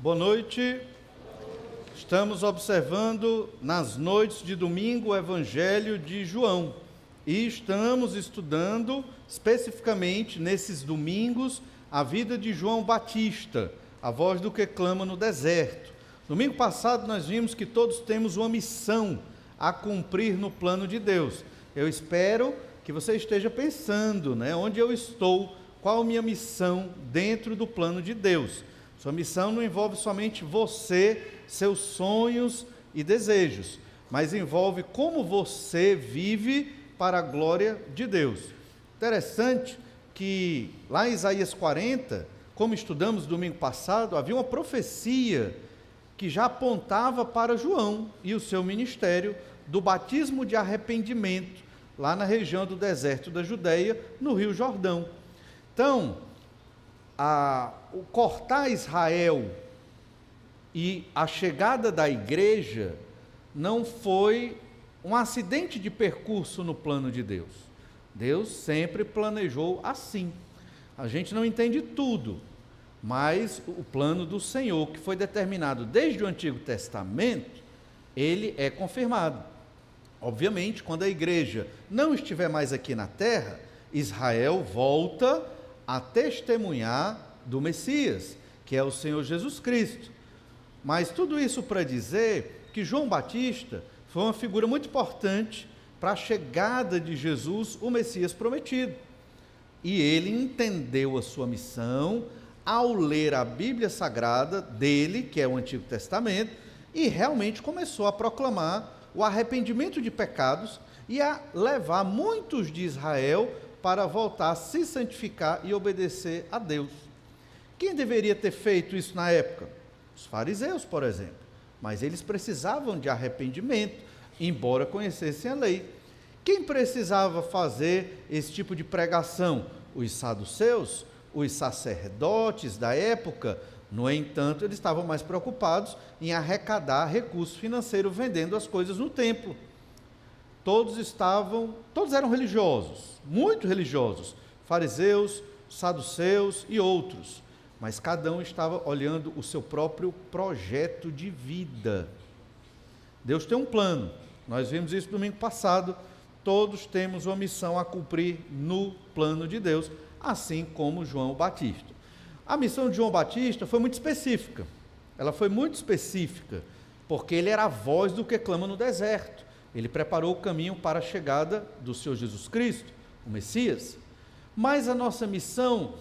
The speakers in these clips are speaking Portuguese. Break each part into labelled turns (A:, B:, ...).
A: Boa noite. Estamos observando nas noites de domingo o Evangelho de João e estamos estudando especificamente nesses domingos a vida de João Batista, a voz do que clama no deserto. Domingo passado nós vimos que todos temos uma missão a cumprir no plano de Deus. Eu espero que você esteja pensando, onde eu estou, qual a minha missão dentro do plano de Deus. Sua missão não envolve somente você, seus sonhos e desejos, mas envolve como você vive para a glória de Deus. Interessante que lá em Isaías 40, como estudamos domingo passado, havia uma profecia que já apontava para João e o seu ministério do batismo de arrependimento, lá na região do deserto da Judeia, no Rio Jordão. Então, o cortar Israel e a chegada da igreja não foi um acidente de percurso no plano de Deus. Deus sempre planejou assim. A gente não entende tudo, mas o plano do Senhor, que foi determinado desde o Antigo Testamento, ele é confirmado. Obviamente, quando a igreja não estiver mais aqui na terra, Israel volta a testemunhar do Messias, que é o Senhor Jesus Cristo. Mas tudo isso para dizer que João Batista foi uma figura muito importante para a chegada de Jesus, o Messias prometido. E ele entendeu a sua missão ao ler a Bíblia Sagrada dele, que é o Antigo Testamento, e realmente começou a proclamar o arrependimento de pecados e a levar muitos de Israel para voltar a se santificar e obedecer a Deus. Quem deveria ter feito isso na época? Os fariseus, por exemplo. Mas eles precisavam de arrependimento, embora conhecessem a lei. Quem precisava fazer esse tipo de pregação? Os saduceus, os sacerdotes da época. No entanto, eles estavam mais preocupados em arrecadar recurso financeiro vendendo as coisas no templo. Todos eram religiosos, muito religiosos, fariseus, saduceus e outros, mas cada um estava olhando o seu próprio projeto de vida. Deus tem um plano, nós vimos isso domingo passado, todos temos uma missão a cumprir no plano de Deus, assim como João Batista. A missão de João Batista foi muito específica, porque ele era a voz do que clama no deserto. Ele preparou o caminho para a chegada do Senhor Jesus Cristo, o Messias. Mas a nossa missão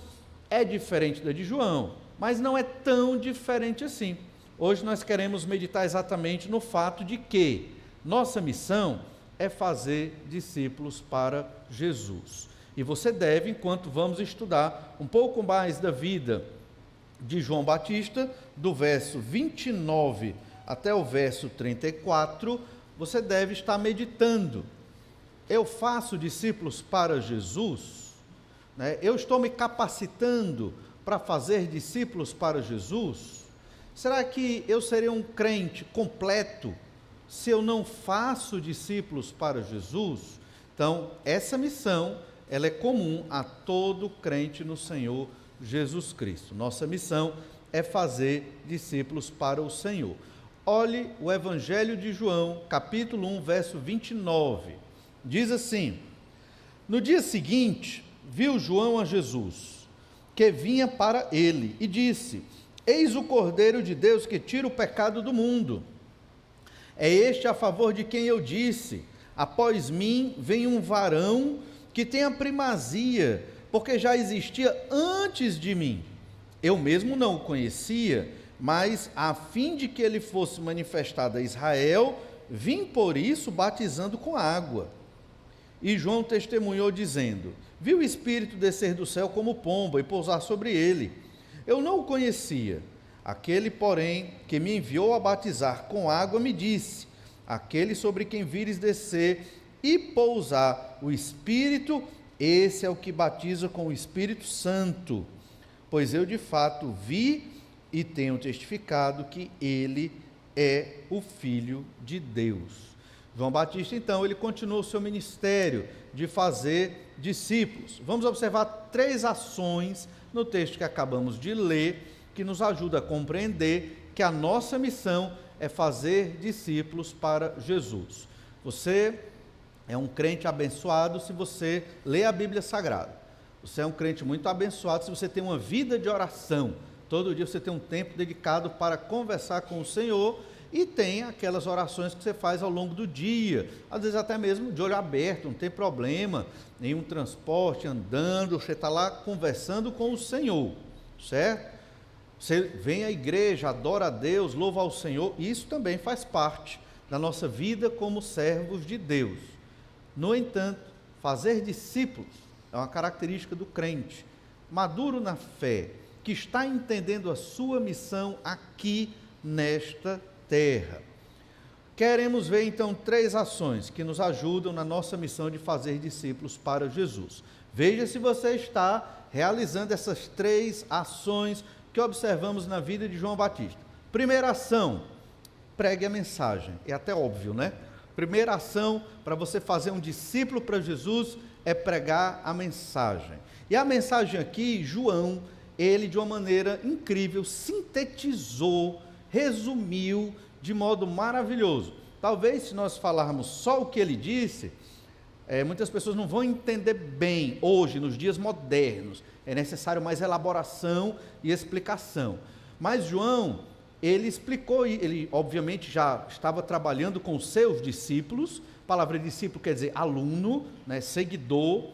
A: é diferente da de João, mas não é tão diferente assim. Hoje nós queremos meditar exatamente no fato de que nossa missão é fazer discípulos para Jesus. E você deve, enquanto vamos estudar um pouco mais da vida de João Batista, do verso 29 até o verso 34, você deve estar meditando. Eu faço discípulos para Jesus? Eu estou me capacitando para fazer discípulos para Jesus? Será que eu serei um crente completo se eu não faço discípulos para Jesus? Então, essa missão, ela é comum a todo crente no Senhor Jesus Cristo. Nossa missão é fazer discípulos para o Senhor. Olhe o Evangelho de João, capítulo 1, verso 29. Diz assim: no dia seguinte, viu João a Jesus, que vinha para ele, e disse: eis o Cordeiro de Deus que tira o pecado do mundo. É este a favor de quem eu disse: após mim vem um varão que tem a primazia, porque já existia antes de mim. Eu mesmo não o conhecia, mas a fim de que ele fosse manifestado a Israel, vim por isso batizando com água. E João testemunhou dizendo: vi o Espírito descer do céu como pomba e pousar sobre ele. Eu não o conhecia. Aquele, porém, que me enviou a batizar com água, me disse: aquele sobre quem vires descer e pousar o Espírito, esse é o que batiza com o Espírito Santo. Pois eu de fato vi e tenho testificado que ele é o Filho de Deus. João Batista, então, ele continuou o seu ministério de fazer discípulos. Vamos observar 3 ações no texto que acabamos de ler, que nos ajuda a compreender que a nossa missão é fazer discípulos para Jesus. Você é um crente abençoado se você lê a Bíblia Sagrada. Você é um crente muito abençoado se você tem uma vida de oração. Todo dia você tem um tempo dedicado para conversar com o Senhor e tem aquelas orações que você faz ao longo do dia, às vezes até mesmo de olho aberto, não tem problema, em um transporte, andando, você está lá conversando com o Senhor, certo? Você vem à igreja, adora a Deus, louva ao Senhor, isso também faz parte da nossa vida como servos de Deus. No entanto, fazer discípulos é uma característica do crente, maduro na fé, que está entendendo a sua missão aqui nesta terra. Queremos ver então 3 ações que nos ajudam na nossa missão de fazer discípulos para Jesus. Veja se você está realizando essas 3 ações que observamos na vida de João Batista. Primeira ação, pregue a mensagem. É até óbvio, né? Primeira ação para você fazer um discípulo para Jesus é pregar a mensagem. E a mensagem aqui, João, ele de uma maneira incrível sintetizou, resumiu de modo maravilhoso. Talvez se nós falarmos só o que ele disse, muitas pessoas não vão entender bem hoje, nos dias modernos. É necessário mais elaboração e explicação. Mas João, ele explicou, ele obviamente já estava trabalhando com os seus discípulos. A palavra discípulo quer dizer aluno, né, seguidor.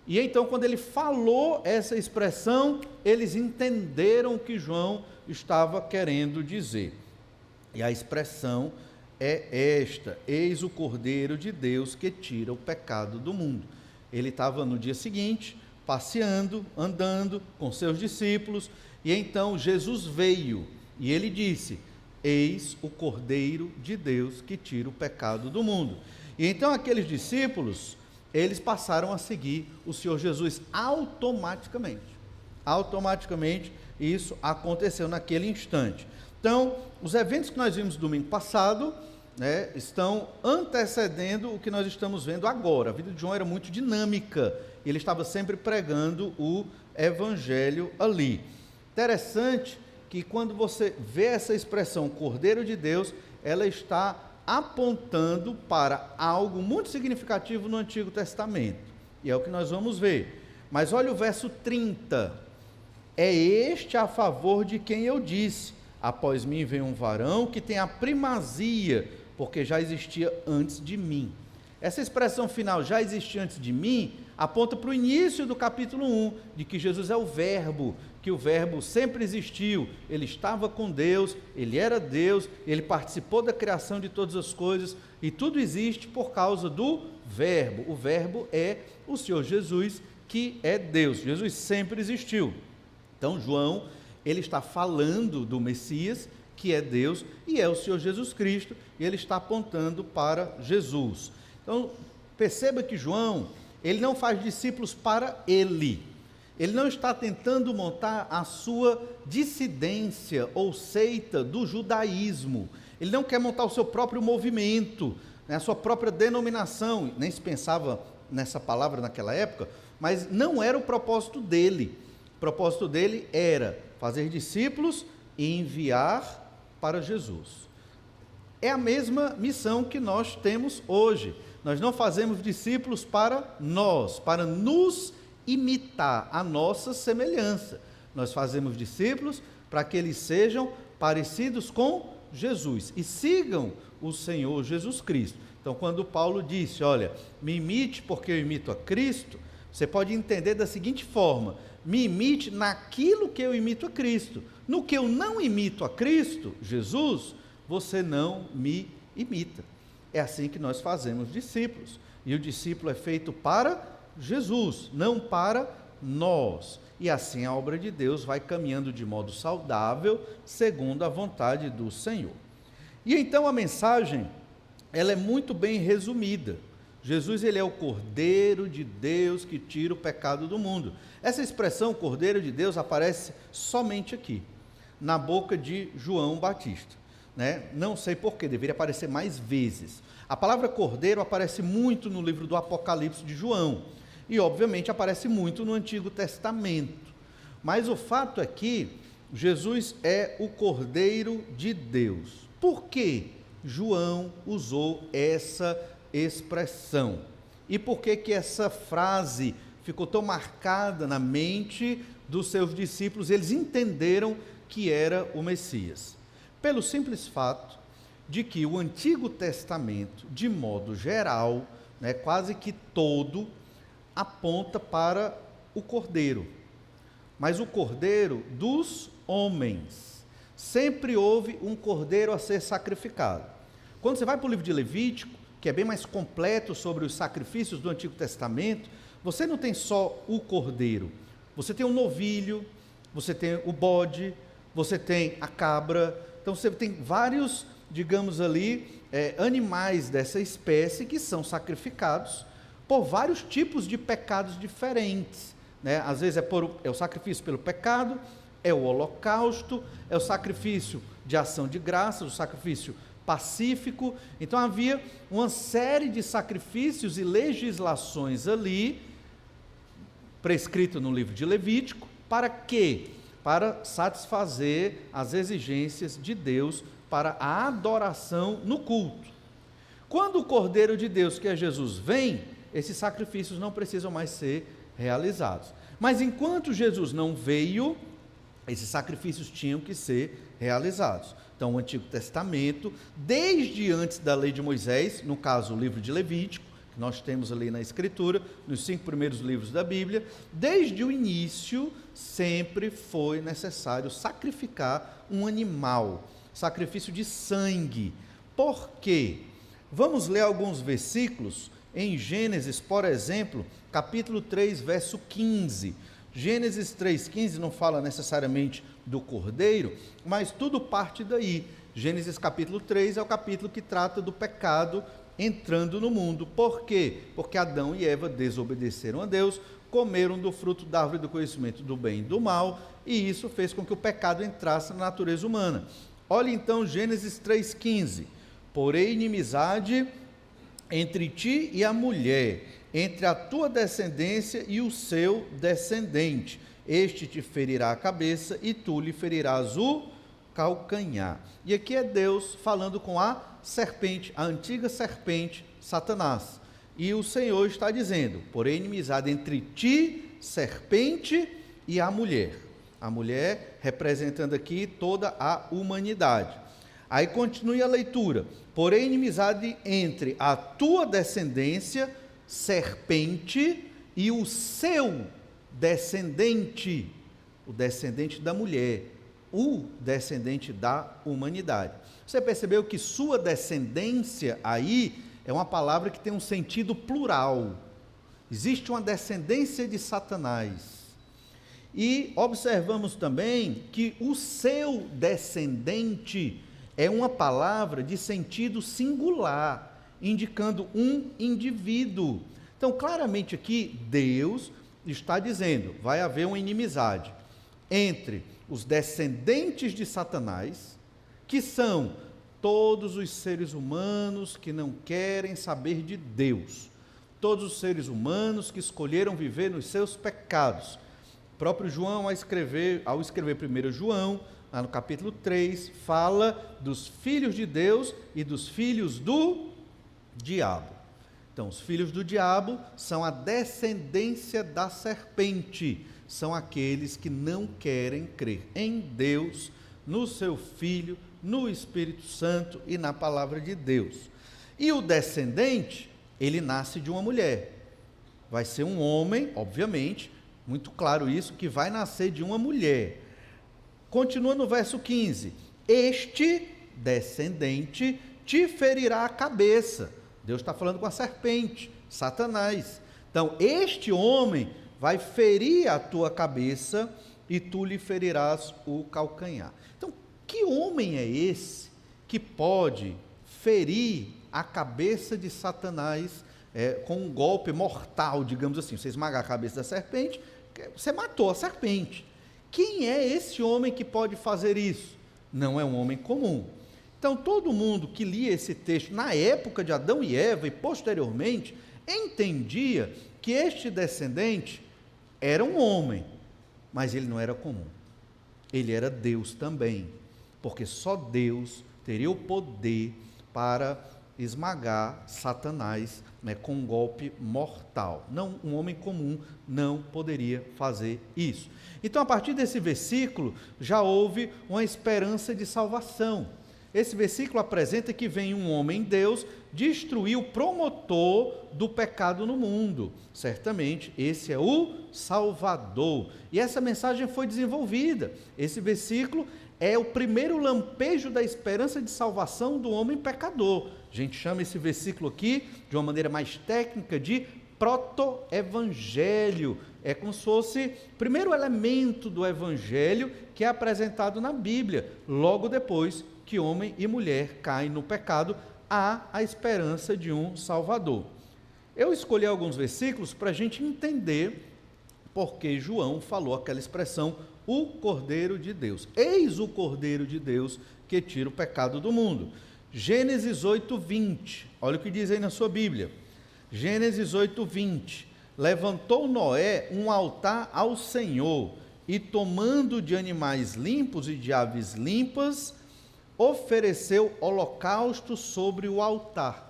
A: E então, quando ele falou essa expressão, eles entenderam o que João estava querendo dizer. E a expressão é esta: eis o Cordeiro de Deus que tira o pecado do mundo. Ele estava no dia seguinte, passeando, andando com seus discípulos, e então Jesus veio, e ele disse: eis o Cordeiro de Deus que tira o pecado do mundo. E então aqueles discípulos, eles passaram a seguir o Senhor Jesus automaticamente. Automaticamente, isso aconteceu naquele instante. Então, os eventos que nós vimos domingo passado, né, estão antecedendo o que nós estamos vendo agora. A vida de João era muito dinâmica, ele estava sempre pregando o evangelho ali. Interessante que quando você vê essa expressão Cordeiro de Deus, ela está apontando para algo muito significativo no Antigo Testamento, e é o que nós vamos ver. Mas olha o verso 30, é este a favor de quem eu disse, após mim vem um varão que tem a primazia, porque já existia antes de mim. Essa expressão final, já existia antes de mim, aponta para o início do capítulo 1, de que Jesus é o Verbo, que o Verbo sempre existiu, ele estava com Deus, ele era Deus, ele participou da criação de todas as coisas, e tudo existe por causa do Verbo. O Verbo é o Senhor Jesus, que é Deus. Jesus sempre existiu. Então João, ele está falando do Messias, que é Deus, e é o Senhor Jesus Cristo, e ele está apontando para Jesus. Então, perceba que João, ele não faz discípulos para ele. Ele não está tentando montar a sua dissidência ou seita do judaísmo. Ele não quer montar o seu próprio movimento, né, a sua própria denominação. Nem se pensava nessa palavra naquela época, mas não era o propósito dele. O propósito dele era fazer discípulos e enviar para Jesus. É a mesma missão que nós temos hoje. Nós não fazemos discípulos para nós, para nos imitar a nossa semelhança. Nós fazemos discípulos para que eles sejam parecidos com Jesus e sigam o Senhor Jesus Cristo. Então, quando Paulo disse, olha, me imite porque eu imito a Cristo, você pode entender da seguinte forma: me imite naquilo que eu imito a Cristo. No que eu não imito a Cristo, Jesus, você não me imita. É assim que nós fazemos discípulos. E o discípulo é feito para Jesus, não para nós. E assim a obra de Deus vai caminhando de modo saudável, segundo a vontade do Senhor. E então a mensagem, ela é muito bem resumida. Jesus, ele é o Cordeiro de Deus que tira o pecado do mundo. Essa expressão Cordeiro de Deus aparece somente aqui, na boca de João Batista, né? Não sei porquê, deveria aparecer mais vezes. A palavra Cordeiro aparece muito no livro do Apocalipse de João, e obviamente aparece muito no Antigo Testamento. Mas o fato é que Jesus é o Cordeiro de Deus. Por que João usou essa expressão? E por que essa frase ficou tão marcada na mente dos seus discípulos? Eles entenderam que era o Messias. Pelo simples fato de que o Antigo Testamento, de modo geral, quase que todo, aponta para o Cordeiro. Mas o Cordeiro dos homens. Sempre houve um Cordeiro a ser sacrificado. Quando você vai para o livro de Levítico, que é bem mais completo sobre os sacrifícios do Antigo Testamento, você não tem só o Cordeiro. Você tem o novilho, você tem o bode, você tem a cabra. Então você tem vários, digamos ali, animais dessa espécie que são sacrificados por vários tipos de pecados diferentes. Às vezes é o sacrifício pelo pecado, é o holocausto, é o sacrifício de ação de graças, o sacrifício pacífico. Então havia uma série de sacrifícios e legislações ali, prescrito no livro de Levítico, para quê? Para satisfazer as exigências de Deus para a adoração no culto. Quando o Cordeiro de Deus, que é Jesus, vem, esses sacrifícios não precisam mais ser realizados. Mas enquanto Jesus não veio, esses sacrifícios tinham que ser realizados. Então, o Antigo Testamento, desde antes da lei de Moisés, no caso, o livro de Levítico, que nós temos ali na Escritura, nos 5 primeiros livros da Bíblia, desde o início, sempre foi necessário sacrificar um animal, sacrifício de sangue. Por quê? Vamos ler alguns versículos em Gênesis, por exemplo, capítulo 3, verso 15. Gênesis 3,15 não fala necessariamente do cordeiro, mas tudo parte daí. Gênesis capítulo 3 é o capítulo que trata do pecado entrando no mundo. Por quê? Porque Adão e Eva desobedeceram a Deus, comeram do fruto da árvore do conhecimento do bem e do mal, e isso fez com que o pecado entrasse na natureza humana. Olha então Gênesis 3,15. Porém, inimizade entre ti e a mulher, entre a tua descendência e o seu descendente. Este te ferirá a cabeça e tu lhe ferirás o calcanhar. E aqui é Deus falando com a serpente, a antiga serpente, Satanás. E o Senhor está dizendo: porém, inimizade entre ti, serpente, e a mulher. A mulher representando aqui toda a humanidade. Aí continue a leitura. Porém, inimizade entre a tua descendência, serpente, e o seu descendente, o descendente da mulher, o descendente da humanidade. Você percebeu que sua descendência aí é uma palavra que tem um sentido plural. Existe uma descendência de Satanás. E observamos também que o seu descendente é uma palavra de sentido singular, indicando um indivíduo. Então, claramente aqui, Deus está dizendo, vai haver uma inimizade entre os descendentes de Satanás, que são todos os seres humanos que não querem saber de Deus, todos os seres humanos que escolheram viver nos seus pecados. O próprio João, ao escrever 1 João, lá no capítulo 3, fala dos filhos de Deus e dos filhos do diabo. Então, os filhos do diabo são a descendência da serpente, são aqueles que não querem crer em Deus, no seu Filho, no Espírito Santo e na palavra de Deus. E o descendente, ele nasce de uma mulher. Vai ser um homem, obviamente, muito claro isso, que vai nascer de uma mulher. Continua no verso 15. Este descendente te ferirá a cabeça. Deus está falando com a serpente, Satanás. Então, este homem vai ferir a tua cabeça e tu lhe ferirás o calcanhar. Então, que homem é esse que pode ferir a cabeça de Satanás com um golpe mortal, digamos assim? Você esmagar a cabeça da serpente, você matou a serpente. Quem é esse homem que pode fazer isso? Não é um homem comum. Então, todo mundo que lia esse texto na época de Adão e Eva e posteriormente, entendia que este descendente era um homem, mas ele não era comum. ele era Deus também, porque só Deus teria o poder para esmagar Satanás, né, com um golpe mortal. Não, um homem comum não poderia fazer isso. Então, a partir desse versículo, já houve uma esperança de salvação. Esse versículo apresenta que vem um homem, Deus, destruir o promotor do pecado no mundo. Certamente, esse é o Salvador. E essa mensagem foi desenvolvida. Esse versículo é o primeiro lampejo da esperança de salvação do homem pecador. A gente chama esse versículo aqui, de uma maneira mais técnica, de proto-evangelho. É como se fosse o primeiro elemento do evangelho que é apresentado na Bíblia. Logo depois que homem e mulher caem no pecado, há a esperança de um Salvador. Eu escolhi alguns versículos para a gente entender porque João falou aquela expressão, o Cordeiro de Deus. Eis o Cordeiro de Deus que tira o pecado do mundo. Gênesis 8:20, olha o que diz aí na sua Bíblia. Gênesis 8:20, levantou Noé um altar ao Senhor, e tomando de animais limpos e de aves limpas, ofereceu holocausto sobre o altar.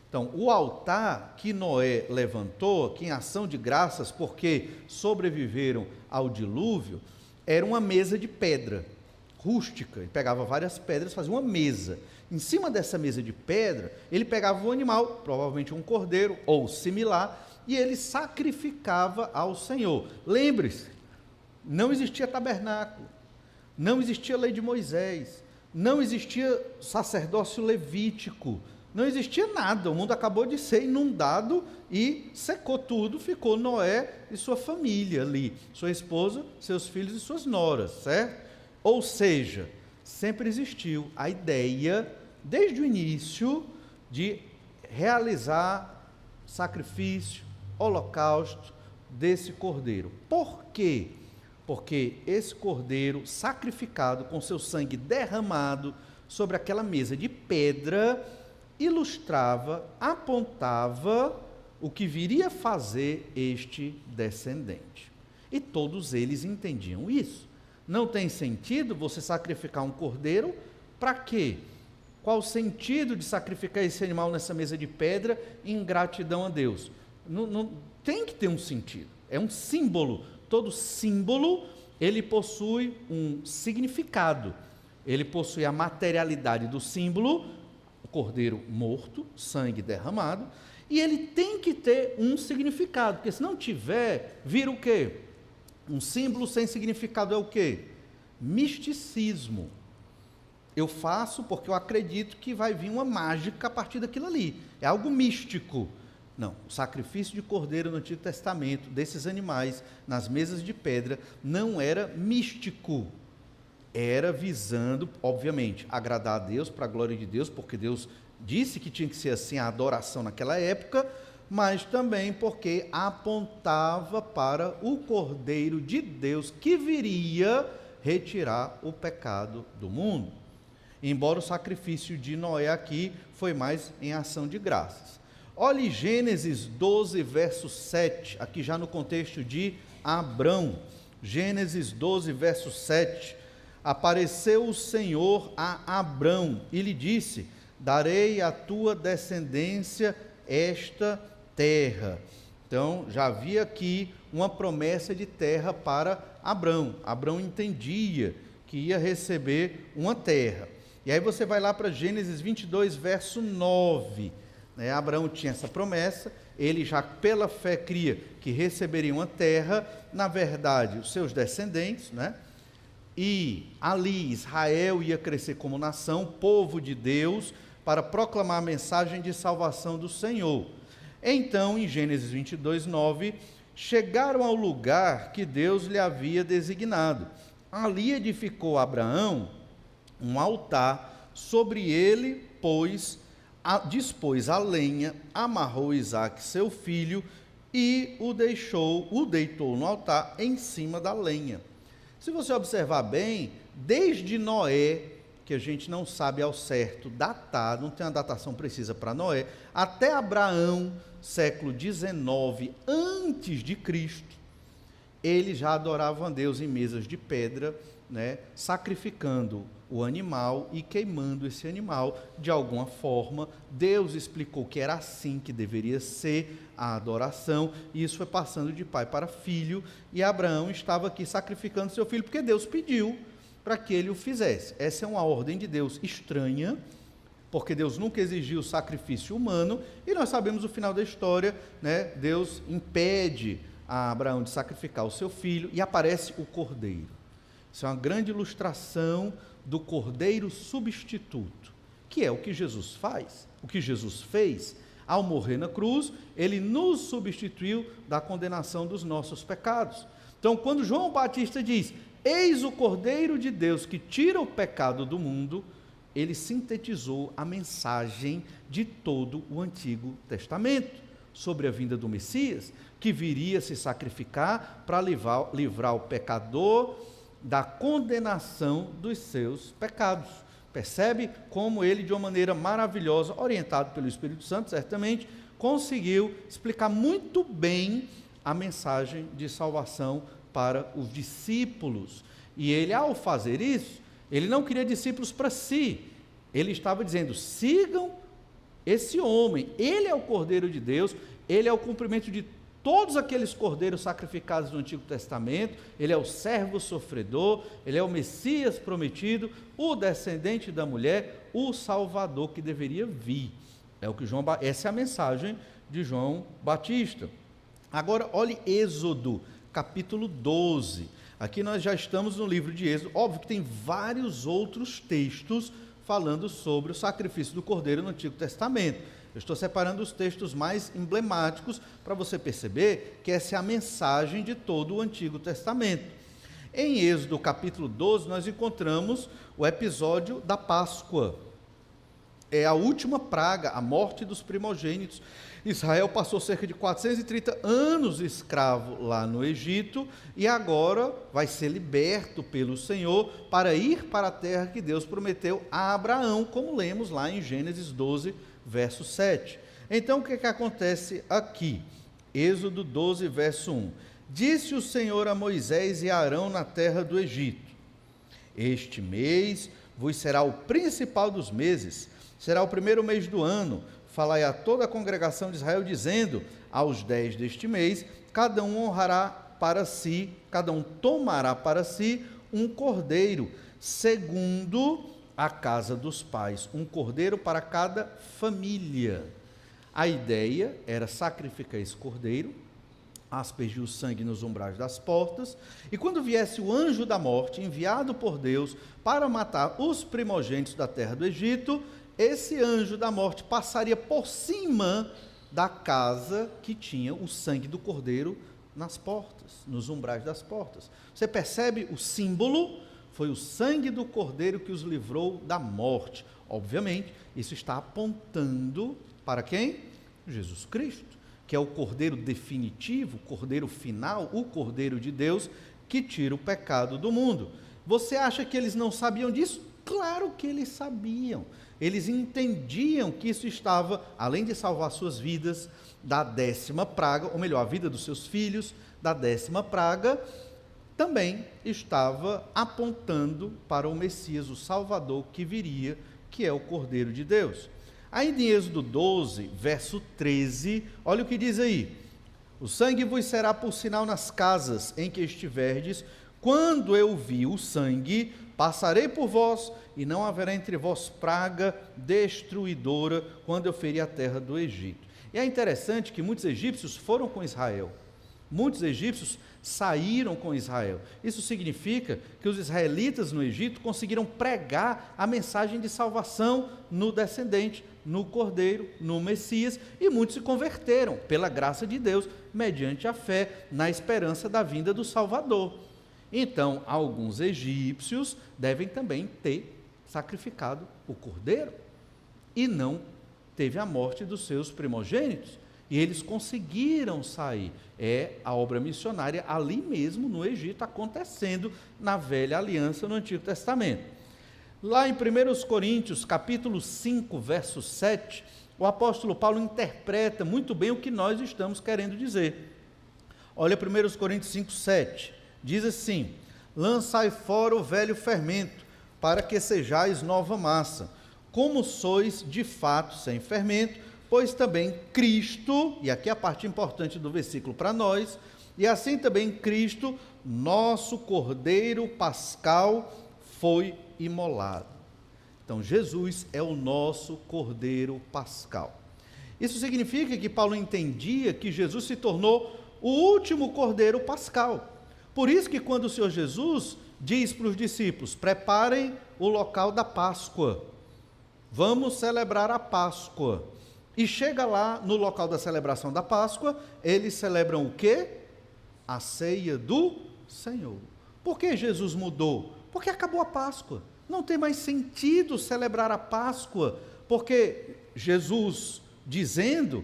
A: Então, o altar que Noé levantou, que em ação de graças, porque sobreviveram ao dilúvio, era uma mesa de pedra, rústica. Ele pegava várias pedras, fazia uma mesa. Em cima dessa mesa de pedra, ele pegava um animal, provavelmente um cordeiro ou similar, e ele sacrificava ao Senhor. Lembre-se, não existia tabernáculo, não existia lei de Moisés, não existia sacerdócio levítico, não existia nada, o mundo acabou de ser inundado e secou tudo, ficou Noé e sua família ali, sua esposa, seus filhos e suas noras, certo? Ou seja, sempre existiu a ideia, desde o início, de realizar sacrifício, holocausto desse cordeiro. Por quê? Porque esse cordeiro sacrificado, com seu sangue derramado sobre aquela mesa de pedra, ilustrava, apontava o que viria a fazer este descendente. E todos eles entendiam isso. Não tem sentido você sacrificar um cordeiro, para quê? Qual o sentido de sacrificar esse animal nessa mesa de pedra em gratidão a Deus? Não tem que ter um sentido, é um símbolo. Todo símbolo, ele possui um significado, ele possui a materialidade do símbolo, o cordeiro morto, sangue derramado, e ele tem que ter um significado, porque se não tiver, vira o quê? Um símbolo sem significado é o quê? Misticismo. Eu faço porque eu acredito que vai vir uma mágica a partir daquilo ali, é algo místico. Não, o sacrifício de cordeiro no Antigo Testamento, desses animais, nas mesas de pedra, não era místico. Era visando, obviamente, agradar a Deus, para a glória de Deus, porque Deus disse que tinha que ser assim a adoração naquela época, mas também porque apontava para o Cordeiro de Deus que viria retirar o pecado do mundo. Embora o sacrifício de Noé aqui foi mais em ação de graças. Olhe Gênesis 12, verso 7, aqui já no contexto de Abrão. Gênesis 12, verso 7. Apareceu o Senhor a Abrão e lhe disse: darei à tua descendência esta terra. Então, já havia aqui uma promessa de terra para Abrão. Abrão entendia que ia receber uma terra. E aí você vai lá para Gênesis 22, verso 9. Abraão tinha essa promessa, ele já pela fé cria que receberia uma terra, na verdade, os seus descendentes, e ali Israel ia crescer como nação, povo de Deus, para proclamar a mensagem de salvação do Senhor. Então, em Gênesis 22, 9, chegaram ao lugar que Deus lhe havia designado. Ali edificou Abraão um altar, sobre ele, dispôs a lenha, amarrou Isaque, seu filho, e o deitou no altar em cima da lenha. Se você observar bem, desde Noé, que a gente não sabe ao certo datar, não tem uma datação precisa para Noé, até Abraão, século 19 antes de Cristo, eles já adoravam a Deus em mesas de pedra né, sacrificando o animal e queimando esse animal de alguma forma. Deus explicou que era assim que deveria ser a adoração, e isso foi passando de pai para filho, e Abraão estava aqui sacrificando seu filho, porque Deus pediu para que ele o fizesse. Essa é uma ordem de Deus estranha, porque Deus nunca exigiu sacrifício humano, e nós sabemos o final da história, né? Deus impede a Abraão de sacrificar o seu filho, e aparece o cordeiro. Isso é uma grande ilustração do cordeiro substituto, que é o que Jesus faz, o que Jesus fez. Ao morrer na cruz, ele nos substituiu da condenação dos nossos pecados. Então, quando João Batista diz, eis o Cordeiro de Deus que tira o pecado do mundo, ele sintetizou a mensagem de todo o Antigo Testamento, sobre a vinda do Messias, que viria se sacrificar para livrar o pecador da condenação dos seus pecados. Percebe como ele, de uma maneira maravilhosa, orientado pelo Espírito Santo, certamente, conseguiu explicar muito bem a mensagem de salvação para os discípulos. E ele, ao fazer isso, ele não queria discípulos para si. Ele estava dizendo, sigam esse homem, ele é o Cordeiro de Deus, ele é o cumprimento de todos aqueles cordeiros sacrificados no Antigo Testamento, ele é o servo sofredor, ele é o Messias prometido, o descendente da mulher, o Salvador que deveria vir. Essa é a mensagem de João Batista. Agora, olhe Êxodo, capítulo 12. Aqui nós já estamos no livro de Êxodo. Óbvio que tem vários outros textos falando sobre o sacrifício do cordeiro no Antigo Testamento. Eu estou separando os textos mais emblemáticos para você perceber que essa é a mensagem de todo o Antigo Testamento. Em Êxodo capítulo 12, nós encontramos o episódio da Páscoa. É a última praga, a morte dos primogênitos. Israel passou cerca de 430 anos escravo lá no Egito e agora vai ser liberto pelo Senhor para ir para a terra que Deus prometeu a Abraão, como lemos lá em Gênesis 12, verso 7. Então, o que acontece aqui? Êxodo 12, verso 1. Disse o Senhor a Moisés e a Arão na terra do Egito: este mês vos será o principal dos meses, será o primeiro mês do ano. Falai a toda a congregação de Israel, dizendo: aos 10 deste mês, cada um honrará para si, cada um tomará para si um cordeiro, segundo a casa dos pais, um cordeiro para cada família. A ideia era sacrificar esse cordeiro, aspergir o sangue nos umbrais das portas, e quando viesse o anjo da morte, enviado por Deus para matar os primogênitos da terra do Egito, esse anjo da morte passaria por cima da casa que tinha o sangue do cordeiro nas portas, nos umbrais das portas. Você percebe o símbolo? Foi o sangue do cordeiro que os livrou da morte. Obviamente, isso está apontando para quem? Jesus Cristo, que é o cordeiro definitivo, o cordeiro final, o cordeiro de Deus, que tira o pecado do mundo. Você acha que eles não sabiam disso? Claro que eles sabiam. Eles entendiam que isso estava, além de salvar suas vidas da 10ª praga, ou melhor, a vida dos seus filhos, da 10ª praga, também estava apontando para o Messias, o Salvador que viria, que é o Cordeiro de Deus. Ainda em Êxodo 12, verso 13, olha o que diz aí: o sangue vos será por sinal nas casas em que estiverdes, quando eu vi o sangue, passarei por vós, e não haverá entre vós praga destruidora, quando eu ferir a terra do Egito. E é interessante que muitos egípcios foram com Israel, muitos egípcios saíram com Israel. Isso significa que os israelitas no Egito conseguiram pregar a mensagem de salvação no descendente, no Cordeiro, no Messias, e muitos se converteram, pela graça de Deus, mediante a fé, na esperança da vinda do Salvador. Então, alguns egípcios devem também ter sacrificado o cordeiro, e não teve a morte dos seus primogênitos, e eles conseguiram sair. É a obra missionária ali mesmo no Egito, acontecendo na velha aliança no Antigo Testamento. Lá em 1 Coríntios, capítulo 5, verso 7, o apóstolo Paulo interpreta muito bem o que nós estamos querendo dizer. Olha 1 Coríntios 5, 7. Diz assim: lançai fora o velho fermento, para que sejais nova massa, como sois de fato sem fermento, pois também Cristo, e aqui a parte importante do versículo para nós, e assim também Cristo, nosso Cordeiro Pascal, foi imolado. Então, Jesus é o nosso Cordeiro Pascal. Isso significa que Paulo entendia que Jesus se tornou o último Cordeiro Pascal. Por isso que quando o Senhor Jesus diz para os discípulos, preparem o local da Páscoa, vamos celebrar a Páscoa. E chega lá no local da celebração da Páscoa, eles celebram o quê? A ceia do Senhor. Por que Jesus mudou? Porque acabou a Páscoa. Não tem mais sentido celebrar a Páscoa, porque Jesus dizendo,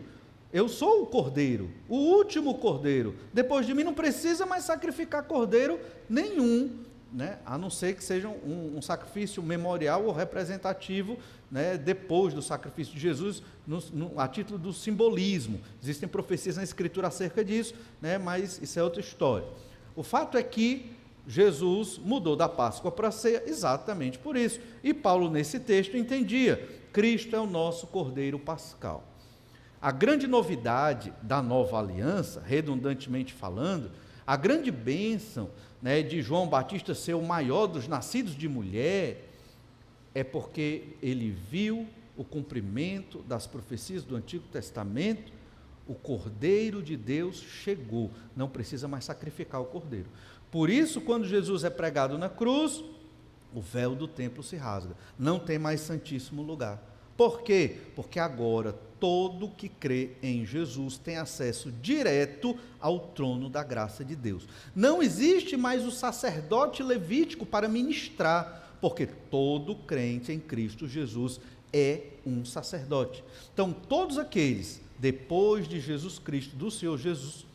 A: eu sou o Cordeiro, o último Cordeiro, depois de mim não precisa mais sacrificar Cordeiro nenhum, né? A não ser que seja um sacrifício memorial ou representativo, né? Depois do sacrifício de Jesus, a título do simbolismo. Existem profecias na Escritura acerca disso, né? Mas isso é outra história. O fato é que Jesus mudou da Páscoa para a ceia exatamente por isso. E Paulo, nesse texto, entendia, Cristo é o nosso Cordeiro Pascal. A grande novidade da nova aliança, redundantemente falando, a grande bênção, né, de João Batista ser o maior dos nascidos de mulher, é porque ele viu o cumprimento das profecias do Antigo Testamento. O Cordeiro de Deus chegou, não precisa mais sacrificar o Cordeiro. Por isso, quando Jesus é pregado na cruz, o véu do templo se rasga, não tem mais santíssimo lugar. Por quê? Porque agora todo que crê em Jesus tem acesso direto ao trono da graça de Deus. Não existe mais o sacerdote levítico para ministrar, porque todo crente em Cristo Jesus é um sacerdote. Então, todos aqueles, depois de Jesus Cristo, do Senhor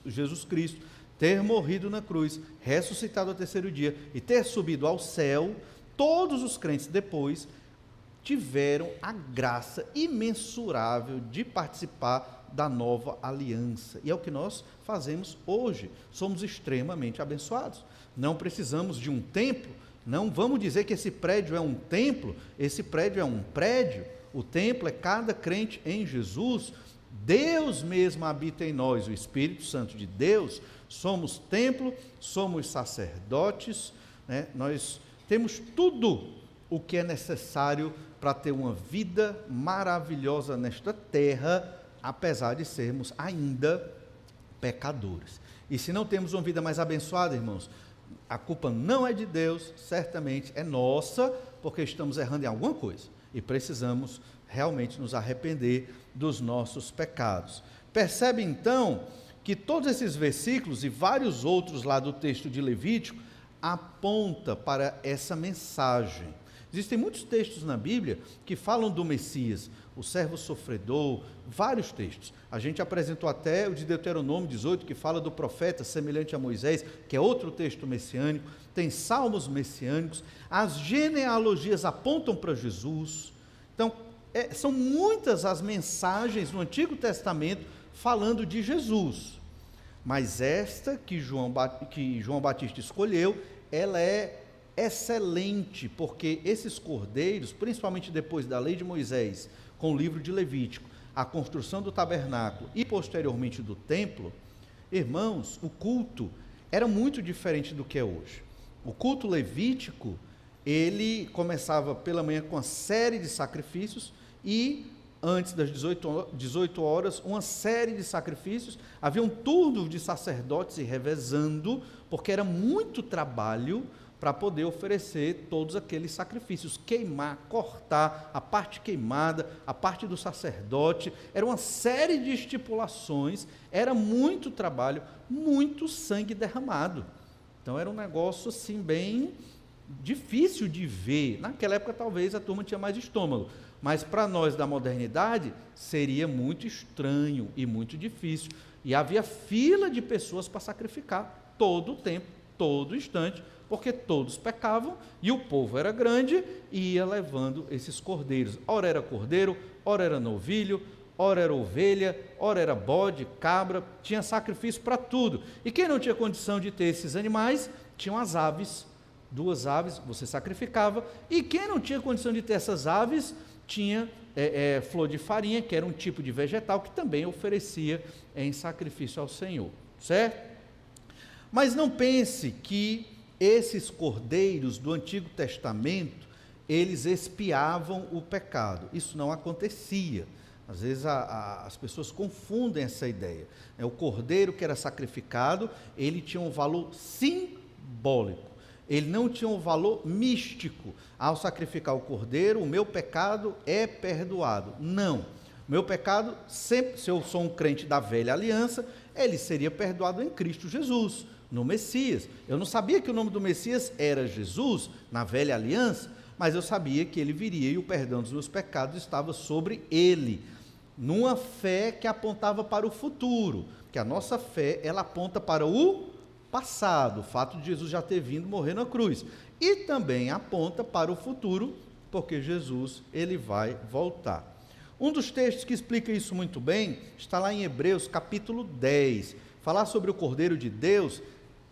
A: Jesus Cristo, ter morrido na cruz, ressuscitado ao terceiro dia e ter subido ao céu, todos os crentes depois tiveram a graça imensurável de participar da nova aliança. E é o que nós fazemos hoje. Somos extremamente abençoados. Não precisamos de um templo, não vamos dizer que esse prédio é um templo, esse prédio é um prédio. O templo é cada crente em Jesus. Deus mesmo habita em nós, o Espírito Santo de Deus. Somos templo, somos sacerdotes, né? Nós temos tudo o que é necessário para ter uma vida maravilhosa nesta terra, apesar de sermos ainda pecadores. E se não temos uma vida mais abençoada, irmãos, a culpa não é de Deus, certamente é nossa, porque estamos errando em alguma coisa e precisamos realmente nos arrepender dos nossos pecados. Percebe então que todos esses versículos e vários outros lá do texto de Levítico apontam para essa mensagem. Existem muitos textos na Bíblia que falam do Messias, o servo sofredor, vários textos. A gente apresentou até o de Deuteronômio 18, que fala do profeta semelhante a Moisés, que é outro texto messiânico. Tem salmos messiânicos, as genealogias apontam para Jesus. Então, são muitas as mensagens no Antigo Testamento falando de Jesus. Mas esta que João Batista escolheu, ela é excelente, porque esses cordeiros, principalmente depois da lei de Moisés, com o livro de Levítico, a construção do tabernáculo e posteriormente do templo, irmãos, o culto era muito diferente do que é hoje. O culto levítico, ele começava pela manhã com uma série de sacrifícios e antes das 18 horas, uma série de sacrifícios. Havia um turno de sacerdotes se revezando, porque era muito trabalho para poder oferecer todos aqueles sacrifícios, queimar, cortar a parte queimada, a parte do sacerdote, era uma série de estipulações, era muito trabalho, muito sangue derramado. Então era um negócio assim bem difícil de ver. Naquela época talvez a turma tinha mais estômago, mas para nós da modernidade seria muito estranho e muito difícil. E havia fila de pessoas para sacrificar todo o tempo, todo instante, porque todos pecavam e o povo era grande e ia levando esses cordeiros. Ora era cordeiro, ora era novilho, ora era ovelha, ora era bode, cabra, tinha sacrifício para tudo. E quem não tinha condição de ter esses animais, tinham as aves, 2 aves você sacrificava, e quem não tinha condição de ter essas aves, tinha flor de farinha, que era um tipo de vegetal, que também oferecia em sacrifício ao Senhor, certo? Mas não pense que esses cordeiros do Antigo Testamento, eles expiavam o pecado. Isso não acontecia. Às vezes as pessoas confundem essa ideia. O cordeiro que era sacrificado, ele tinha um valor simbólico. Ele não tinha um valor místico. Ao sacrificar o cordeiro, o meu pecado é perdoado. Não. Meu pecado, sempre, se eu sou um crente da velha aliança, ele seria perdoado em Cristo Jesus, no Messias. Eu não sabia que o nome do Messias era Jesus, na velha aliança, mas eu sabia que ele viria e o perdão dos meus pecados estava sobre ele, numa fé que apontava para o futuro, que a nossa fé, ela aponta para o passado, o fato de Jesus já ter vindo morrer na cruz, e também aponta para o futuro, porque Jesus, ele vai voltar. Um dos textos que explica isso muito bem, está lá em Hebreus capítulo 10, falar sobre o Cordeiro de Deus,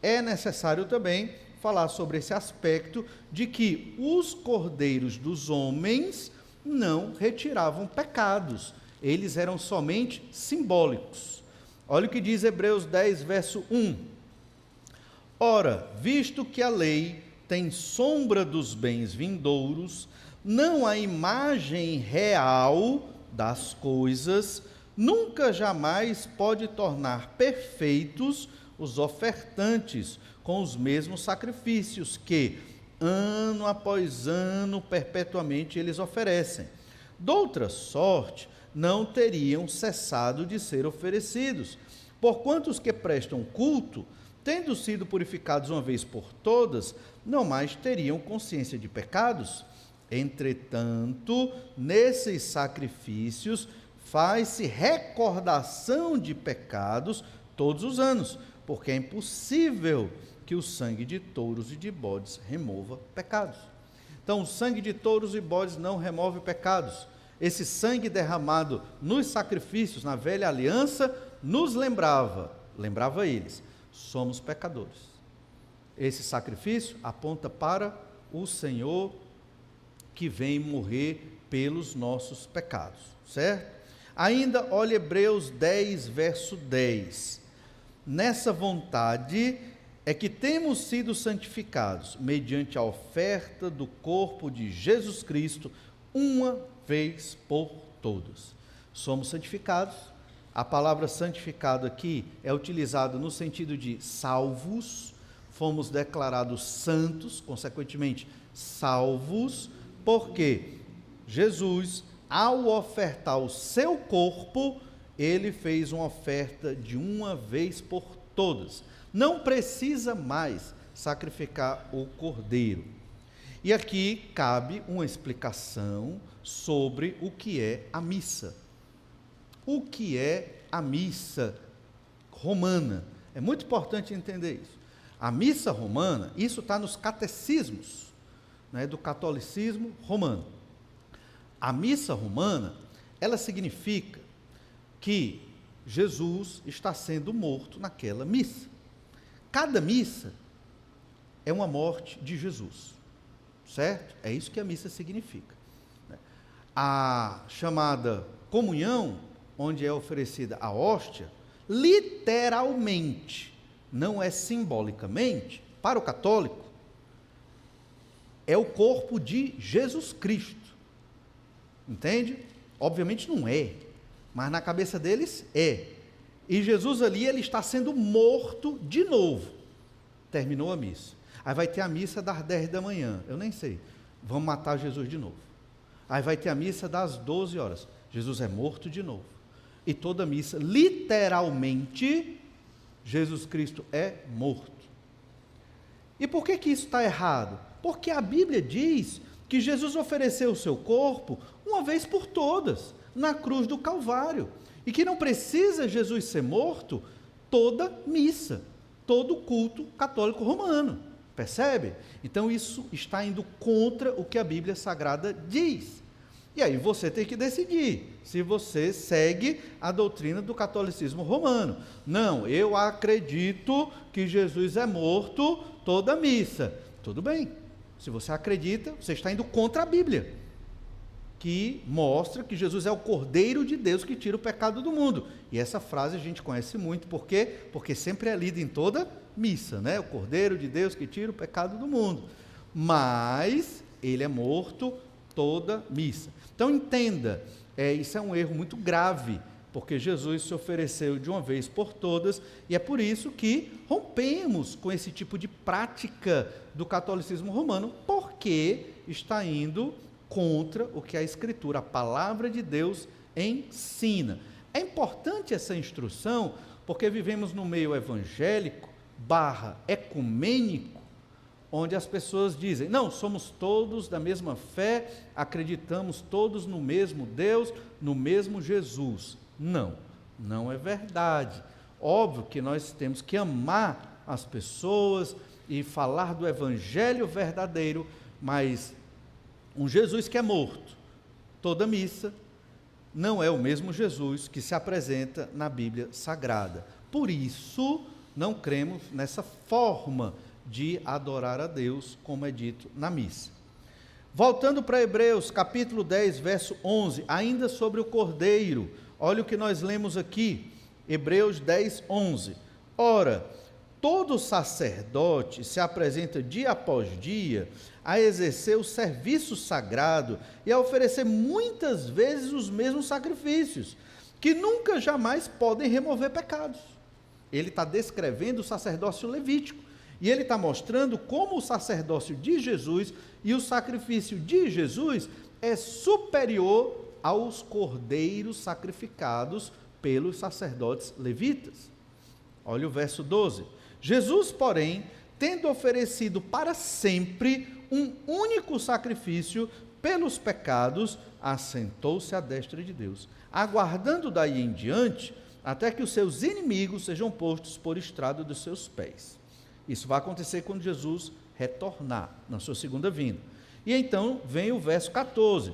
A: é necessário também falar sobre esse aspecto de que os cordeiros dos homens não retiravam pecados, eles eram somente simbólicos. Olha o que diz Hebreus 10, verso 1. Ora, visto que a lei tem sombra dos bens vindouros, não a imagem real das coisas, nunca jamais pode tornar perfeitos os ofertantes com os mesmos sacrifícios que, ano após ano, perpetuamente eles oferecem. Doutra sorte, não teriam cessado de ser oferecidos, porquanto os que prestam culto, tendo sido purificados uma vez por todas, não mais teriam consciência de pecados. Entretanto, nesses sacrifícios, faz-se recordação de pecados todos os anos, porque é impossível que o sangue de touros e de bodes remova pecados. Então, o sangue de touros e bodes não remove pecados. Esse sangue derramado nos sacrifícios, na velha aliança, nos lembrava eles, somos pecadores. Esse sacrifício aponta para o Senhor que vem morrer pelos nossos pecados, certo? Ainda, olha Hebreus 10, verso 10. Nessa vontade é que temos sido santificados, mediante a oferta do corpo de Jesus Cristo, uma vez por todas. Somos santificados. A palavra santificado aqui é utilizada no sentido de salvos, fomos declarados santos, consequentemente salvos, porque Jesus, ao ofertar o seu corpo, ele fez uma oferta de uma vez por todas. Não precisa mais sacrificar o cordeiro. E aqui cabe uma explicação sobre o que é a missa. O que é a missa romana? É muito importante entender isso. A missa romana, isso está nos catecismos, né, do catolicismo romano. A missa romana, ela significa que Jesus está sendo morto naquela missa. Cada missa é uma morte de Jesus, certo? É isso que a missa significa. A chamada comunhão, onde é oferecida a hóstia, literalmente, não é simbolicamente, para o católico, é o corpo de Jesus Cristo. Entende? Obviamente não é, mas na cabeça deles é. E Jesus ali, ele está sendo morto de novo. Terminou a missa. Aí vai ter a missa das 10 da manhã, eu nem sei. Vamos matar Jesus de novo. Aí vai ter a missa das 12 horas. Jesus é morto de novo. E toda a missa, literalmente, Jesus Cristo é morto. E por que isso está errado? Porque a Bíblia diz que Jesus ofereceu o seu corpo uma vez por todas, na cruz do Calvário. E que não precisa Jesus ser morto toda missa, todo culto católico romano. Percebe? Então isso está indo contra o que a Bíblia Sagrada diz. E aí você tem que decidir se você segue a doutrina do catolicismo romano. Não, eu acredito que Jesus é morto toda missa. tudo bem. Se você acredita, você está indo contra a Bíblia, que mostra que Jesus é o Cordeiro de Deus que tira o pecado do mundo. E essa frase a gente conhece muito, por quê? Porque sempre é lida em toda missa, né? O Cordeiro de Deus que tira o pecado do mundo. Mas ele é morto toda missa. Então entenda, isso é um erro muito grave, porque Jesus se ofereceu de uma vez por todas, e é por isso que rompemos com esse tipo de prática do catolicismo romano, porque está indo contra o que a Escritura, a palavra de Deus, ensina. É importante essa instrução, porque vivemos no meio evangélico / ecumênico, onde as pessoas dizem, não, somos todos da mesma fé, acreditamos todos no mesmo Deus, no mesmo Jesus. Não, não é verdade. Óbvio que nós temos que amar as pessoas e falar do evangelho verdadeiro, mas um Jesus que é morto toda missa não é o mesmo Jesus que se apresenta na Bíblia Sagrada. Por isso, não cremos nessa forma de adorar a Deus, como é dito na missa. Voltando para Hebreus, capítulo 10, verso 11, ainda sobre o Cordeiro, olha o que nós lemos aqui, Hebreus 10, 11. Ora, todo sacerdote se apresenta dia após dia a exercer o serviço sagrado e a oferecer muitas vezes os mesmos sacrifícios, que nunca jamais podem remover pecados. Ele está descrevendo o sacerdócio levítico, e ele está mostrando como o sacerdócio de Jesus e o sacrifício de Jesus é superior aos cordeiros sacrificados pelos sacerdotes levitas. Olha o verso 12. Jesus, porém, tendo oferecido para sempre um único sacrifício pelos pecados, assentou-se à destra de Deus, aguardando daí em diante, até que os seus inimigos sejam postos por estrado dos seus pés. Isso vai acontecer quando Jesus retornar, na sua segunda vinda. E então vem o verso 14,